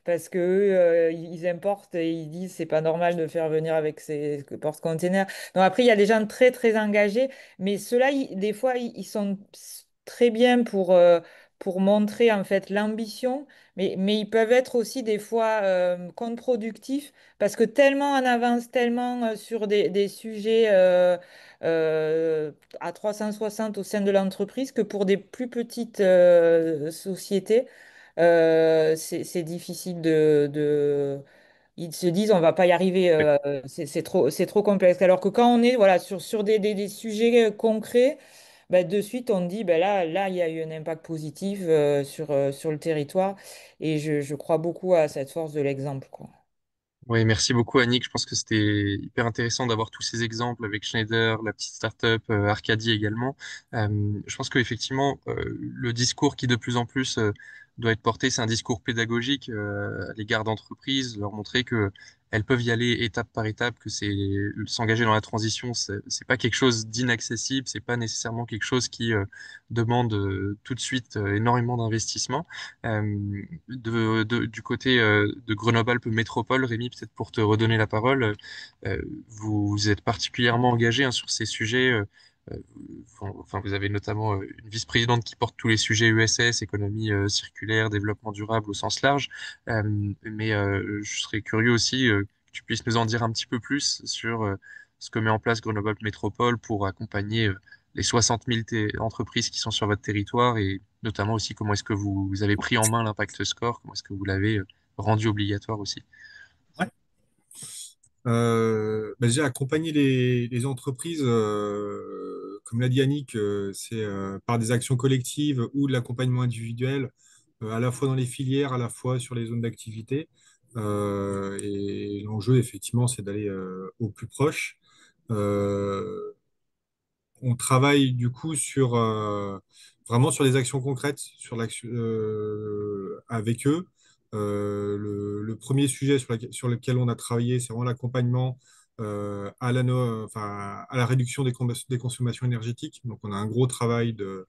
Parce que ils importent et ils disent c'est pas normal de faire venir avec ces porte-containers. Donc après, il y a des gens très engagés, mais ceux-là, des fois, ils sont très bien pour montrer en fait l'ambition, mais ils peuvent être aussi des fois contre-productifs parce que tellement en avance, tellement sur des sujets euh, à 360 au sein de l'entreprise que pour des plus petites sociétés, c'est difficile Ils se disent, on va pas y arriver, c'est trop complexe. Alors que quand on est voilà, sur des sujets concrets, bah, de suite, on dit, bah, là, il y a eu un impact positif sur le territoire. Et je crois beaucoup à cette force de l'exemple, quoi. Oui, merci beaucoup Annick. Je pense que c'était hyper intéressant d'avoir tous ces exemples avec Schneider, la petite startup, Arcadie également. Je pense qu'effectivement, le discours qui de plus en plus doit être porté, c'est un discours pédagogique à l'égard d'entreprises, leur montrer que elles peuvent y aller étape par étape, que c'est s'engager dans la transition, c'est pas quelque chose d'inaccessible, c'est pas nécessairement quelque chose qui demande tout de suite énormément d'investissement. Du côté de Grenoble-Alpes Métropole, Rémi, peut-être pour te redonner la parole, vous êtes particulièrement engagé hein, sur ces sujets. Euh, enfin, vous avez notamment une vice-présidente qui porte tous les sujets ESS, économie circulaire, développement durable au sens large. Je serais curieux aussi que tu puisses nous en dire un petit peu plus sur ce que met en place Grenoble Métropole pour accompagner les 60 000 entreprises qui sont sur votre territoire et notamment aussi comment est-ce que vous avez pris en main l'impact score, comment est-ce que vous l'avez rendu obligatoire aussi. Ouais. Déjà, accompagner les entreprises, comme l'a dit Yannick, c'est par des actions collectives ou de l'accompagnement individuel, à la fois dans les filières, à la fois sur les zones d'activité. Et l'enjeu, effectivement, c'est d'aller au plus proche. Euh, on travaille du coup vraiment sur des actions concrètes avec eux. Le premier sujet sur lequel on a travaillé, c'est vraiment l'accompagnement à la réduction des consommations énergétiques. Donc, on a un gros travail de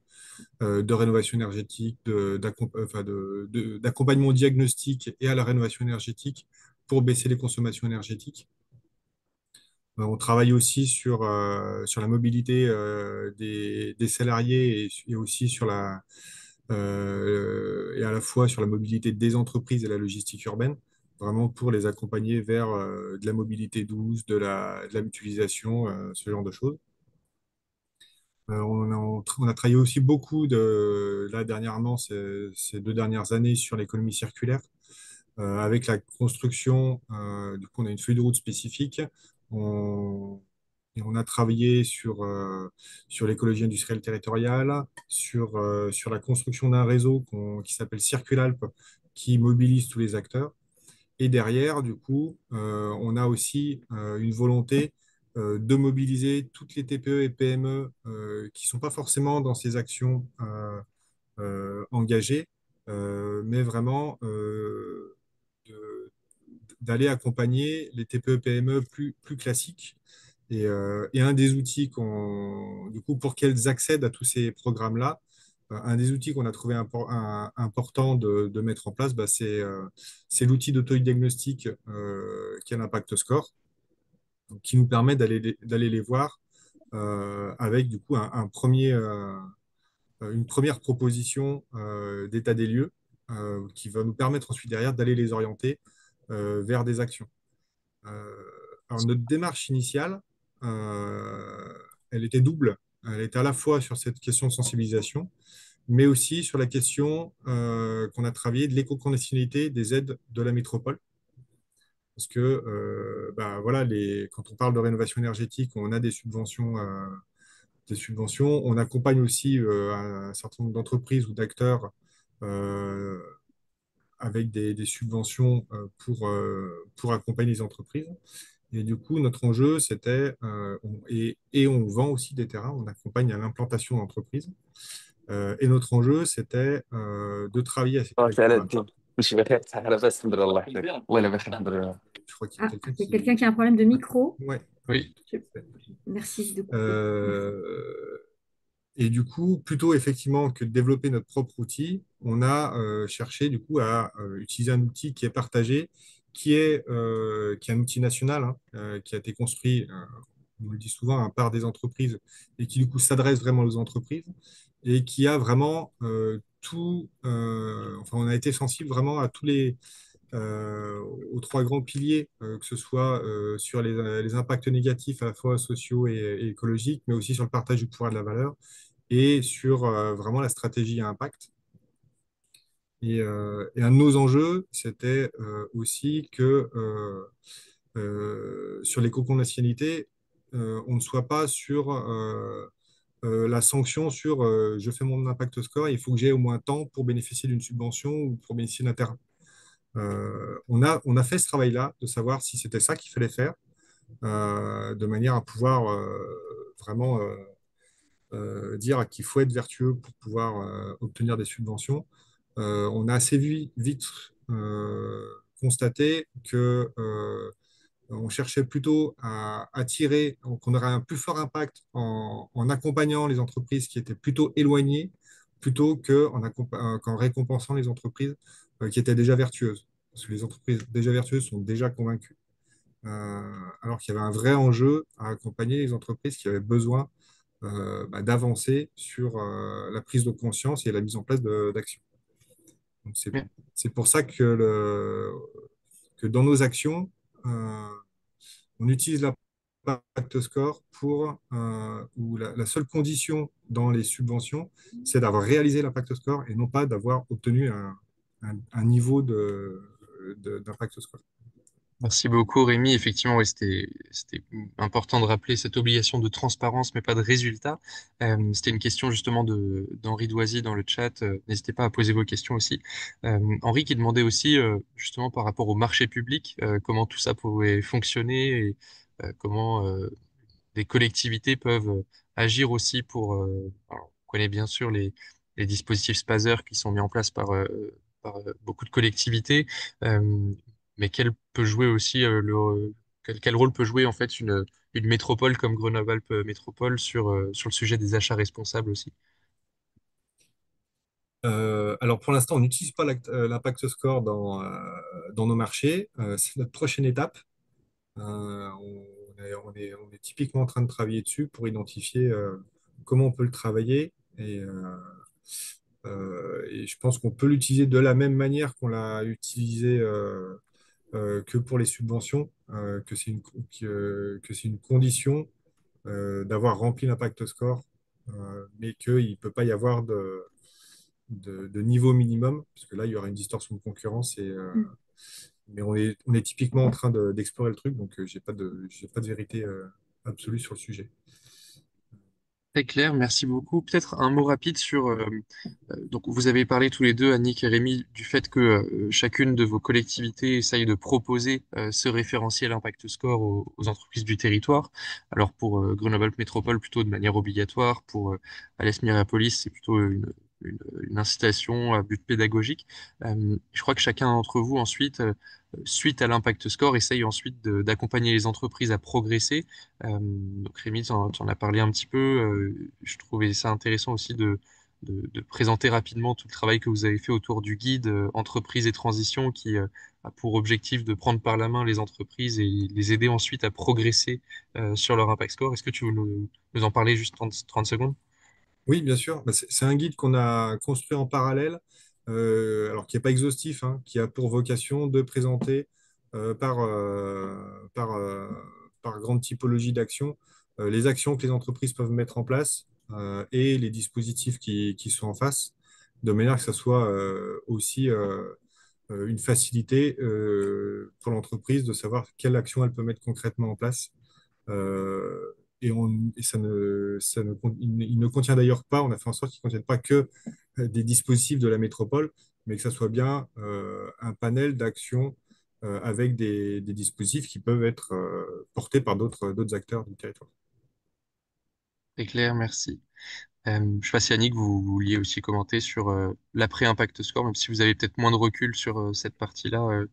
rénovation énergétique, d'accompagnement au diagnostic et à la rénovation énergétique pour baisser les consommations énergétiques. On travaille aussi sur la mobilité des salariés et aussi et à la fois sur la mobilité des entreprises et la logistique urbaine, vraiment pour les accompagner vers de la mobilité douce, de la mutualisation, ce genre de choses. On a travaillé aussi beaucoup là dernièrement, ces 2 dernières années, sur l'économie circulaire, avec la construction. Du coup, on a une feuille de route spécifique. Et on a travaillé sur l'écologie industrielle territoriale, sur la construction d'un réseau qui s'appelle Circulalp, qui mobilise tous les acteurs. Et derrière, du coup, on a aussi une volonté de mobiliser toutes les TPE et PME qui ne sont pas forcément dans ces actions engagées, mais vraiment de- d'aller accompagner les TPE-PME plus classiques. Et un des outils du coup, pour qu'elles accèdent à tous ces programmes-là, un des outils qu'on a trouvé important de mettre en place, bah, c'est l'outil d'auto-diagnostic qui est l'Impact Score, donc, qui nous permet d'aller les voir avec du coup une première proposition d'état des lieux qui va nous permettre ensuite derrière d'aller les orienter vers des actions. Euh, alors, notre démarche initiale, euh, elle était double. Elle était à la fois sur cette question de sensibilisation, mais aussi sur la question qu'on a travaillé de l'éco-conditionnalité des aides de la métropole. Parce que bah, voilà, quand on parle de rénovation énergétique, on a des subventions. On accompagne aussi un certain nombre d'entreprises ou d'acteurs euh, avec des subventions pour accompagner les entreprises. Et du coup, notre enjeu, c'était, et on vend aussi des terrains, on accompagne à l'implantation d'entreprises. Et notre enjeu, c'était de travailler avec تعالى voilà, الدين مش بخير تعالى بس الحمد لله الله يحفظك ولا بخير الحمد لله. je crois qu'il y a Ah, quelqu'un il y a qui... quelqu'un qui a un problème de micro. Ouais. Oui, Je- Merci de couper. Merci. Euh, et du coup, plutôt effectivement que de développer notre propre outil, on a cherché du coup à utiliser un outil qui est partagé, qui est un outil national, hein, qui a été construit, on le dit souvent, hein, par des entreprises et qui du coup s'adresse vraiment aux entreprises et qui a vraiment enfin, on a été sensible vraiment à aux trois grands piliers, que ce soit sur les impacts négatifs à la fois sociaux et écologiques, mais aussi sur le partage du pouvoir de la valeur et sur vraiment la stratégie à impact. Et un de nos enjeux, c'était aussi que sur l'éco-conditionnalité, on ne soit pas sur la sanction sur je fais mon impact score, il faut que j'ai au moins tant pour bénéficier d'une subvention ou pour bénéficier d'un terrain. On a fait ce travail-là de savoir si c'était ça qu'il fallait faire, de manière à pouvoir vraiment dire qu'il faut être vertueux pour pouvoir obtenir des subventions. On a assez vite constaté que on cherchait plutôt à attirer, qu'on aurait un plus fort impact en accompagnant les entreprises qui étaient plutôt éloignées, plutôt qu'en récompensant les entreprises qui étaient déjà vertueuses. Parce que les entreprises déjà vertueuses sont déjà convaincues. Alors qu'il y avait un vrai enjeu à accompagner les entreprises qui avaient besoin bah, d'avancer sur la prise de conscience et la mise en place d'actions. Donc, bien. c'est pour ça que dans nos actions, euh, on utilise l'impact score où la seule condition dans les subventions, c'est d'avoir réalisé l'impact score et non pas d'avoir obtenu un niveau d'impact score. Merci beaucoup, Rémi. Effectivement, oui, c'était important de rappeler cette obligation de transparence, mais pas de résultat. C'était une question justement d'Henri Doisy dans le chat. N'hésitez pas à poser vos questions aussi. Henri qui demandait aussi, justement par rapport au marché public, comment tout ça pouvait fonctionner et comment les collectivités peuvent agir aussi alors, on connaît bien sûr les dispositifs Spazer qui sont mis en place par beaucoup de collectivités, mais quel rôle peut jouer en fait une métropole comme Grenoble-Alpes Métropole sur le sujet des achats responsables aussi? Alors pour l'instant, on n'utilise pas l'impact score dans nos marchés. C'est notre prochaine étape. On est typiquement en train de travailler dessus pour identifier comment on peut le travailler. Et je pense qu'on peut l'utiliser de la même manière qu'on l'a utilisé que pour les subventions, que c'est une condition d'avoir rempli l'impact score, mais qu'il ne peut pas y avoir de niveau minimum, parce que là, il y aura une distorsion de concurrence. Mm. Mais on est typiquement en train d'explorer le truc, donc j'ai pas de vérité. absolue sur le sujet. Très clair, merci beaucoup. Peut-être un mot rapide sur donc, vous avez parlé tous les deux, Annick et Rémi, du fait que chacune de vos collectivités essaye de proposer ce référentiel Impact Score aux entreprises du territoire. Alors, pour Grenoble Métropole, plutôt de manière obligatoire. Pour Alès Mirapolis, c'est plutôt une incitation à but pédagogique. Je crois que chacun d'entre vous, ensuite, suite à l'Impact Score, essaye ensuite d'accompagner les entreprises à progresser. Donc, Rémi, tu en as parlé un petit peu. Je trouvais ça intéressant aussi de présenter rapidement tout le travail que vous avez fait autour du guide Entreprise et Transition qui a pour objectif de prendre par la main les entreprises et les aider ensuite à progresser sur leur impact score. Est-ce que tu veux nous en parler juste 30 secondes? Oui, bien sûr. Bah, c'est un guide qu'on a construit en parallèle, alors qui n'est pas exhaustif, hein, qui a pour vocation de présenter par grande typologie d'actions les actions que les entreprises peuvent mettre en place et les dispositifs qui sont en face, de manière que ça soit aussi une facilité pour l'entreprise de savoir quelle action elle peut mettre concrètement en place. Et il ne contient d'ailleurs pas, on a fait en sorte qu'il ne contienne pas que des dispositifs de la métropole, mais que ça soit bien un panel d'actions avec des dispositifs qui peuvent être portés par d'autres acteurs du territoire. Très clair, merci. Je ne sais pas si Annick, vous vouliez aussi commenter sur l'après-impact score, même si vous avez peut-être moins de recul sur cette partie-là.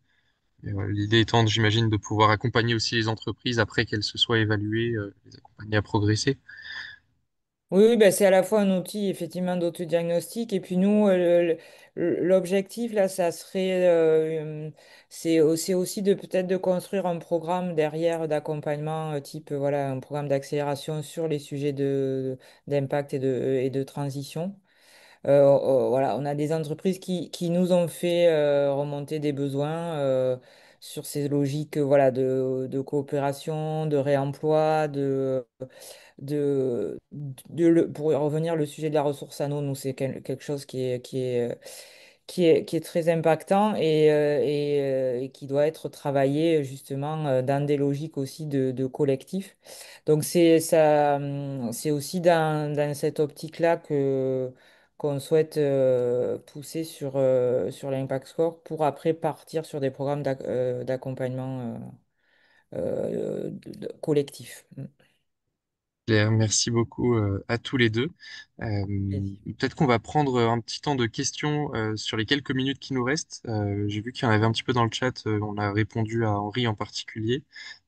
L'idée étant, j'imagine, de pouvoir accompagner aussi les entreprises après qu'elles se soient évaluées, les accompagner à progresser. Oui, oui, ben, c'est à la fois un outil effectivement d'autodiagnostic et puis nous, l'objectif là, ça serait, c'est aussi de peut-être de construire un programme derrière d'accompagnement type voilà un programme d'accélération sur les sujets d'impact et de transition. Voilà, on a des entreprises qui nous ont fait remonter des besoins sur ces logiques voilà de coopération, de réemploi, pour revenir le sujet de la ressource en eau, nous, c'est quelque chose qui est très impactant et qui doit être travaillé justement dans des logiques aussi de collectif. Donc c'est aussi dans cette optique-là qu'on souhaite pousser sur l'impact score pour après partir sur des programmes d'accompagnement collectif. Claire, merci beaucoup à tous les deux. Peut-être qu'on va prendre un petit temps de questions sur les quelques minutes qui nous restent. J'ai vu qu'il y en avait un petit peu dans le chat. On a répondu à Henri en particulier.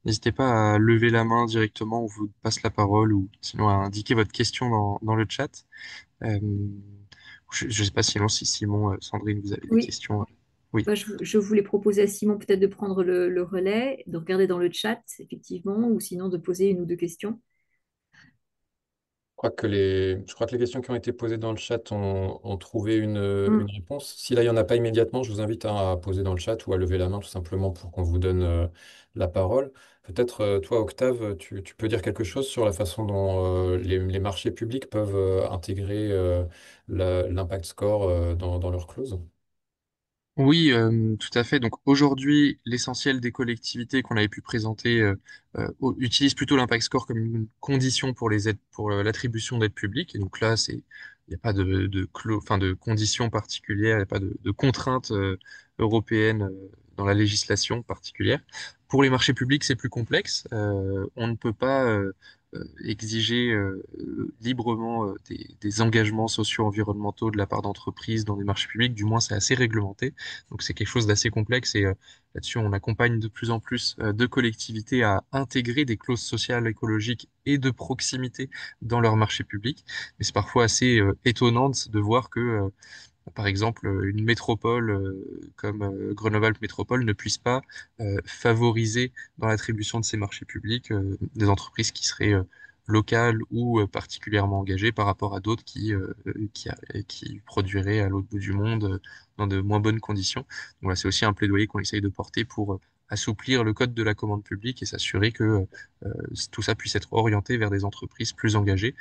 N'hésitez pas à lever la main directement, on vous passe la parole ou sinon à indiquer votre question dans le chat. Euh, je ne sais pas sinon si Simon, Sandrine, vous avez des Oui, questions. Oui. bah, je voulais proposer à Simon peut-être de prendre le relais, de regarder dans le chat, effectivement, ou sinon de poser une ou deux questions. Je crois que les questions qui ont été posées dans le chat ont trouvé une Hmm. réponse. Si là, il n'y en a pas immédiatement, je vous invite à poser dans le chat ou à lever la main tout simplement pour qu'on vous donne la parole. Peut-être, toi, Octave, tu peux dire quelque chose sur la façon dont les marchés publics peuvent intégrer l'impact score dans leur clause. Oui, tout à fait. Donc aujourd'hui, l'essentiel des collectivités qu'on avait pu présenter utilise plutôt l'impact score comme une condition pour les aides, pour l'attribution d'aides publiques. Et donc là, il n'y a pas enfin, de conditions particulières, il n'y a pas de contraintes européennes dans la législation particulière. Pour les marchés publics, c'est plus complexe. On ne peut pas exiger librement des engagements socio-environnementaux de la part d'entreprises dans des marchés publics. Du moins, c'est assez réglementé. Donc c'est quelque chose d'assez complexe et là-dessus, on accompagne de plus en plus de collectivités à intégrer des clauses sociales, écologiques et de proximité dans leur marché public. Mais c'est parfois assez étonnant de voir que, par exemple, une métropole comme Grenoble Métropole ne puisse pas favoriser dans l'attribution de ces marchés publics des entreprises qui seraient locales ou particulièrement engagées par rapport à d'autres qui produiraient à l'autre bout du monde dans de moins bonnes conditions. Donc, voilà, c'est aussi un plaidoyer qu'on essaye de porter pour assouplir le code de la commande publique et s'assurer que tout ça puisse être orienté vers des entreprises plus engagées.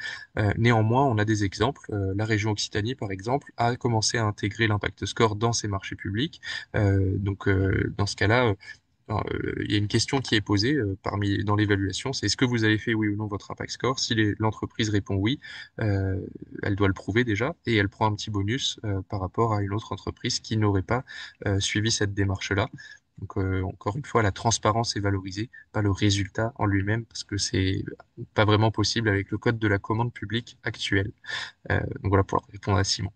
Néanmoins, on a des exemples. La région Occitanie, par exemple, a commencé à intégrer l'impact score dans ses marchés publics. Donc, dans ce cas-là, il y a une question qui est posée dans l'évaluation, c'est est-ce que vous avez fait oui ou non votre impact score? Si l'entreprise répond oui, euh, elle doit le prouver déjà et elle prend un petit bonus par rapport à une autre entreprise qui n'aurait pas suivi cette démarche-là. Donc, encore une fois, la transparence est valorisée, pas le résultat en lui-même, parce que c'est pas vraiment possible avec le code de la commande publique actuel. Donc voilà pour répondre à Simon.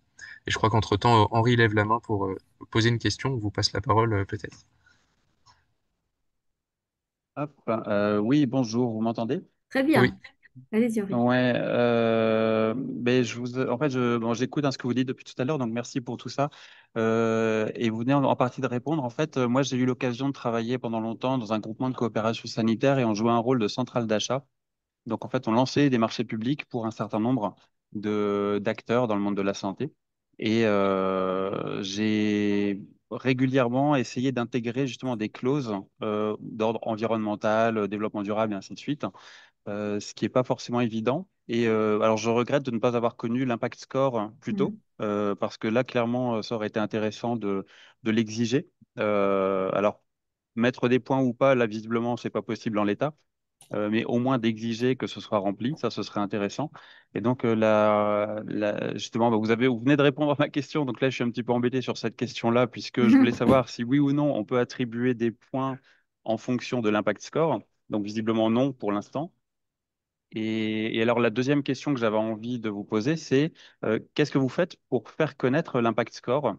Et je crois qu'entre-temps, Henri lève la main pour poser une question. On vous passe la parole peut-être. Hop, oui, bonjour, vous m'entendez? Très Oui, bien. Allez-y, Henri. Ouais, ben en fait, bon, j'écoute ce que vous dites depuis tout à l'heure, donc merci pour tout ça. Et vous venez en partie de répondre. En fait, moi, j'ai eu l'occasion de travailler pendant longtemps dans un groupement de coopération sanitaire et on jouait un rôle de centrale d'achat. Donc, en fait, on lançait des marchés publics pour un certain nombre d'acteurs dans le monde de la santé. Et j'ai régulièrement essayé d'intégrer justement des clauses d'ordre environnemental, développement durable et ainsi de suite, ce qui n'est pas forcément évident. Et alors, je regrette de ne pas avoir connu l'impact score plus tôt, Mm. parce que là, clairement, ça aurait été intéressant de l'exiger. Alors, mettre des points ou pas, là, visiblement, c'est pas possible en l'état. Mais au moins d'exiger que ce soit rempli, ça, ce serait intéressant. Et donc, justement, bah, vous venez de répondre à ma question, donc là, je suis un petit peu embêté sur cette question-là, puisque je voulais savoir si oui ou non, on peut attribuer des points en fonction de l'impact score. Donc, visiblement, non pour l'instant. Et alors, la deuxième question que j'avais envie de vous poser, c'est qu'est-ce que vous faites pour faire connaître l'impact score,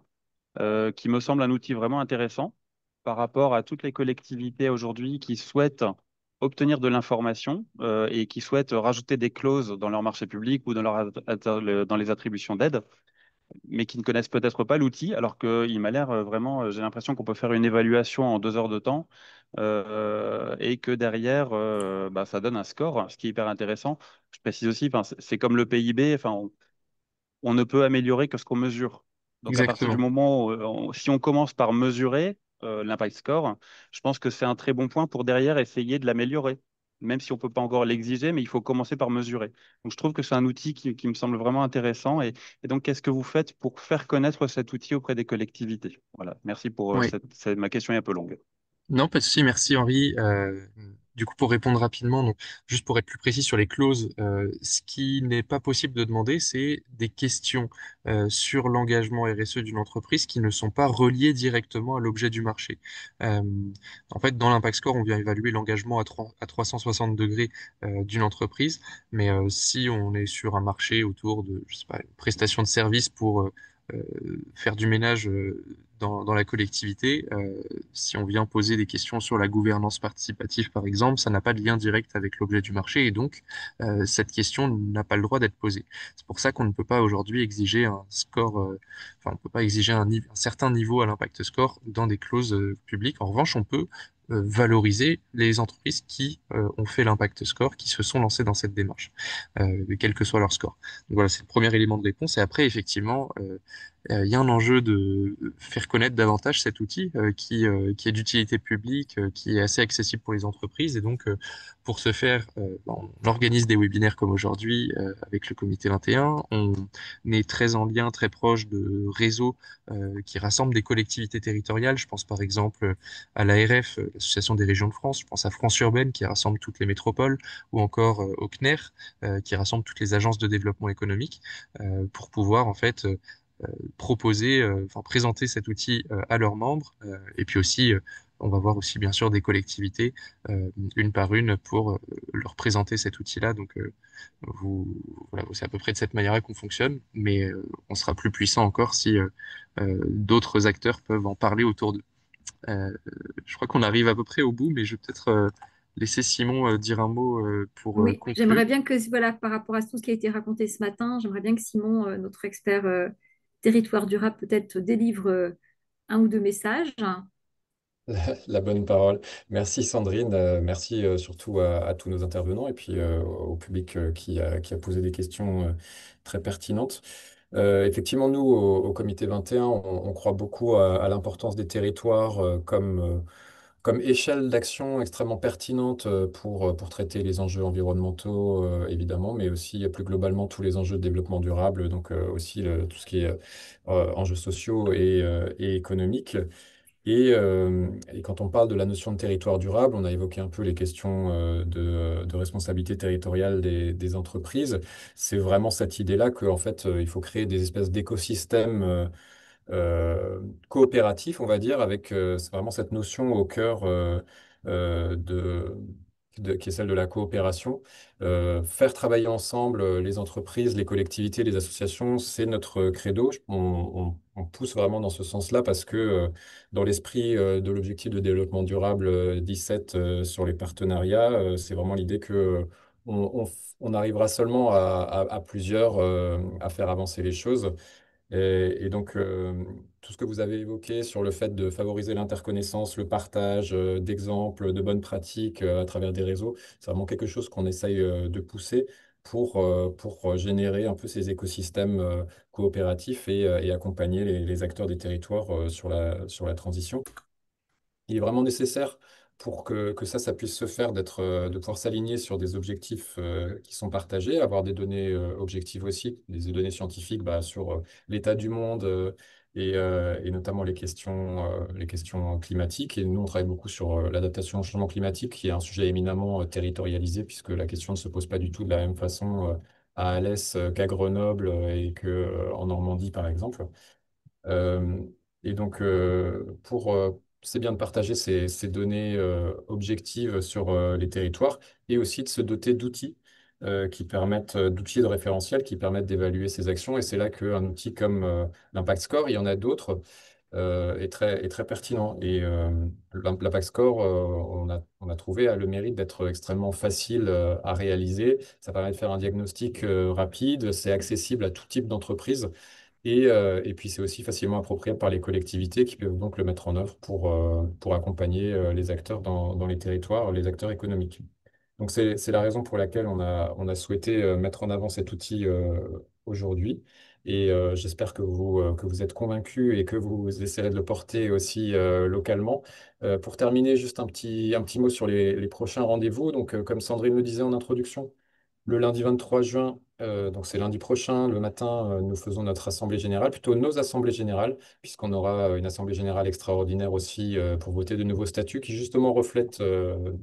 qui me semble un outil vraiment intéressant par rapport à toutes les collectivités aujourd'hui qui souhaitent obtenir de l'information et qui souhaitent rajouter des clauses dans leur marché public ou dans les attributions d'aide, mais qui ne connaissent peut-être pas l'outil, alors qu'il m'a l'air vraiment, j'ai l'impression qu'on peut faire une évaluation en 2 heures de temps et que derrière, bah, ça donne un score, ce qui est hyper intéressant. Je précise aussi, enfin, c'est comme le PIB, enfin, on ne peut améliorer que ce qu'on mesure. Donc à partir du exactement. moment où, si on commence par mesurer l'impact score, je pense que c'est un très bon point pour derrière essayer de l'améliorer. Même si on ne peut pas encore l'exiger, mais il faut commencer par mesurer. Donc je trouve que c'est un outil qui me semble vraiment intéressant. Et donc, qu'est-ce que vous faites pour faire connaître cet outil auprès des collectivités? Voilà, merci pour Oui. ma question est un peu longue. Non, pas de souci, merci Henri. Du coup, pour répondre rapidement, donc, juste pour être plus précis sur les clauses, ce qui n'est pas possible de demander, c'est des questions sur l'engagement RSE d'une entreprise qui ne sont pas reliées directement à l'objet du marché. Euh, En fait, dans l'Impact Score, on vient évaluer l'engagement à 360 degrés d'une entreprise, mais si on est sur un marché autour de, je sais pas, une prestation de service pour faire du ménage dans la collectivité, si on vient poser des questions sur la gouvernance participative, par exemple, ça n'a pas de lien direct avec l'objet du marché et donc cette question n'a pas le droit d'être posée. C'est pour ça qu'on ne peut pas aujourd'hui exiger un score, enfin, on peut pas exiger un certain niveau à l'impact score dans des clauses publiques. En revanche, on peut valoriser les entreprises qui ont fait l'impact score, qui se sont lancées dans cette démarche, quel que soit leur score. Donc voilà, c'est le premier élément de réponse. Et après, effectivement, il y a un enjeu de faire connaître davantage cet outil qui est d'utilité publique, qui est assez accessible pour les entreprises. Et donc, pour ce faire, on organise des webinaires comme aujourd'hui avec le comité 21. On est très en lien, très proche de réseaux qui rassemblent des collectivités territoriales. Je pense par exemple à l'ARF, l'Association des régions de France. Je pense à France Urbaine qui rassemble toutes les métropoles, ou encore au CNER qui rassemble toutes les agences de développement économique pour pouvoir en fait proposer, enfin présenter cet outil à leurs membres. Et puis aussi, on va voir aussi bien sûr des collectivités une par une pour leur présenter cet outil-là. Donc vous, voilà, c'est à peu près de cette manière-là qu'on fonctionne, mais on sera plus puissant encore si d'autres acteurs peuvent en parler autour d'eux. Euh, je crois qu'on arrive à peu près au bout, mais je vais peut-être laisser Simon dire un mot pour Oui, conclure. j'aimerais bien que, voilà, par rapport à tout ce qui a été raconté ce matin, j'aimerais bien que Simon, notre expert territoire durable, peut-être délivre un ou deux messages. La bonne parole. Merci Sandrine, merci surtout à tous nos intervenants et puis au public qui a posé des questions très pertinentes. Effectivement, nous, au Comité 21, on croit beaucoup à l'importance des territoires comme échelle d'action extrêmement pertinente pour traiter les enjeux environnementaux, évidemment, mais aussi plus globalement tous les enjeux de développement durable, donc aussi tout ce qui est enjeux sociaux et économiques. Et quand on parle de la notion de territoire durable, on a évoqué un peu les questions de responsabilité territoriale des entreprises. C'est vraiment cette idée-là qu'en fait, il faut créer des espèces d'écosystèmes coopératif, on va dire, avec c'est vraiment cette notion au cœur euh, de, qui est celle de la coopération. Faire travailler ensemble les entreprises, les collectivités, les associations, c'est notre credo. On pousse vraiment dans ce sens-là parce que dans l'esprit de l'objectif de développement durable 17 sur les partenariats, c'est vraiment l'idée que on arrivera seulement à plusieurs à faire avancer les choses. Et donc, tout ce que vous avez évoqué sur le fait de favoriser l'interconnaissance, le partage d'exemples, de bonnes pratiques à travers des réseaux, c'est vraiment quelque chose qu'on essaye de pousser pour générer un peu ces écosystèmes coopératifs et accompagner les acteurs des territoires sur la transition. Il est vraiment nécessaire pour que ça puisse se faire, de pouvoir s'aligner sur des objectifs qui sont partagés, avoir des données objectives aussi, des données scientifiques bah, sur l'état du monde et notamment les questions climatiques. Et nous, on travaille beaucoup sur l'adaptation au changement climatique, qui est un sujet éminemment territorialisé, puisque la question ne se pose pas du tout de la même façon à Alès qu'à Grenoble et qu'en Normandie, par exemple. Euh, et donc, c'est bien de partager ces données objectives sur les territoires et aussi de se doter d'outils d'outils de référentiel qui permettent d'évaluer ces actions. Et c'est là qu'un outil comme l'Impact Score, il y en a d'autres, est très pertinent. Et l'Impact Score, on a trouvé, a le mérite d'être extrêmement facile à réaliser. Ça permet de faire un diagnostic rapide, c'est accessible à tout type d'entreprise. Et puis, c'est aussi facilement appropriable par les collectivités qui peuvent donc le mettre en œuvre pour accompagner les acteurs dans les territoires, les acteurs économiques. Donc, c'est la raison pour laquelle on a souhaité mettre en avant cet outil aujourd'hui. Et j'espère que vous êtes convaincus et que vous essaierez de le porter aussi localement. Pour terminer, juste un petit mot sur les prochains rendez-vous. Donc, comme Sandrine le disait en introduction, le lundi 23 juin, donc c'est lundi prochain, le matin, nous faisons notre assemblée générale, plutôt nos assemblées générales, puisqu'on aura une assemblée générale extraordinaire aussi pour voter de nouveaux statuts qui justement reflètent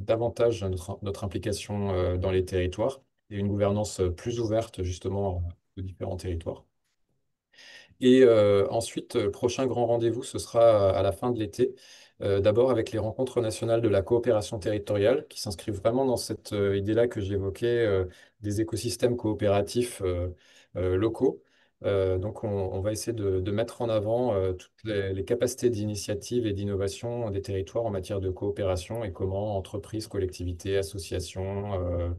davantage notre implication dans les territoires et une gouvernance plus ouverte justement aux différents territoires. Et ensuite, le prochain grand rendez-vous, ce sera à la fin de l'été. D'abord avec les rencontres nationales de la coopération territoriale, qui s'inscrivent vraiment dans cette idée-là que j'évoquais, des écosystèmes coopératifs locaux. Donc, on va essayer de mettre en avant toutes les capacités d'initiative et d'innovation des territoires en matière de coopération et comment entreprises, collectivités, associations,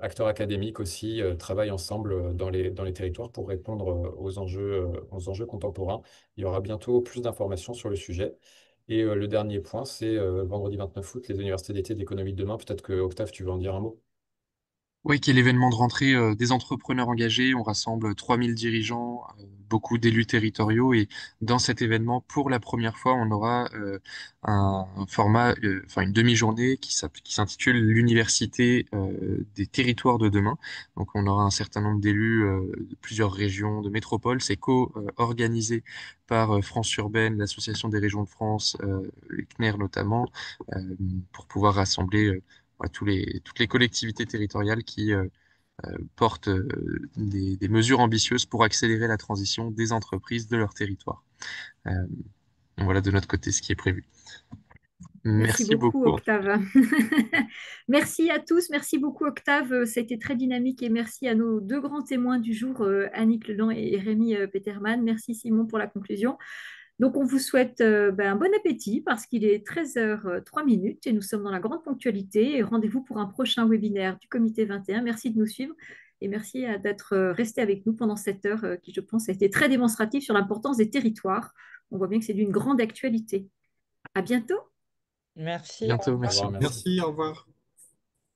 acteurs académiques aussi travaillent ensemble dans les territoires pour répondre aux enjeux contemporains. Il y aura bientôt plus d'informations sur le sujet. Et le dernier point, c'est vendredi 29 août, les universités d'été d'économie de demain. Peut-être que Octave, tu veux en dire un mot? Oui, qui est l'événement de rentrée des entrepreneurs engagés. On rassemble 3000 dirigeants, beaucoup d'élus territoriaux. Et dans cet événement, pour la première fois, on aura un format, enfin une demi-journée qui s'intitule l'Université des territoires de demain. Donc, on aura un certain nombre d'élus de plusieurs régions, de métropoles. C'est co-organisé par France Urbaine, l'Association des régions de France, le CNER notamment, pour pouvoir rassembler ouais, toutes les collectivités territoriales qui portent des mesures ambitieuses pour accélérer la transition des entreprises de leur territoire. Euh, donc voilà de notre côté ce qui est prévu. Merci Merci beaucoup, beaucoup. Octave. Merci à tous. Merci beaucoup, Octave. Ça a été très dynamique et merci à nos deux grands témoins du jour, Annick Leland et Rémi Peterman. Merci, Simon, pour la conclusion. Donc, on vous souhaite un bon appétit parce qu'il est 13h03 et nous sommes dans la grande ponctualité. Et rendez-vous pour un prochain webinaire du Comité 21. Merci de nous suivre et merci d'être resté avec nous pendant cette heure qui, je pense, a été très démonstrative sur l'importance des territoires. On voit bien que c'est d'une grande actualité. À bientôt. Merci, au Bientôt, Au revoir. merci. revoir, merci. Merci, au revoir.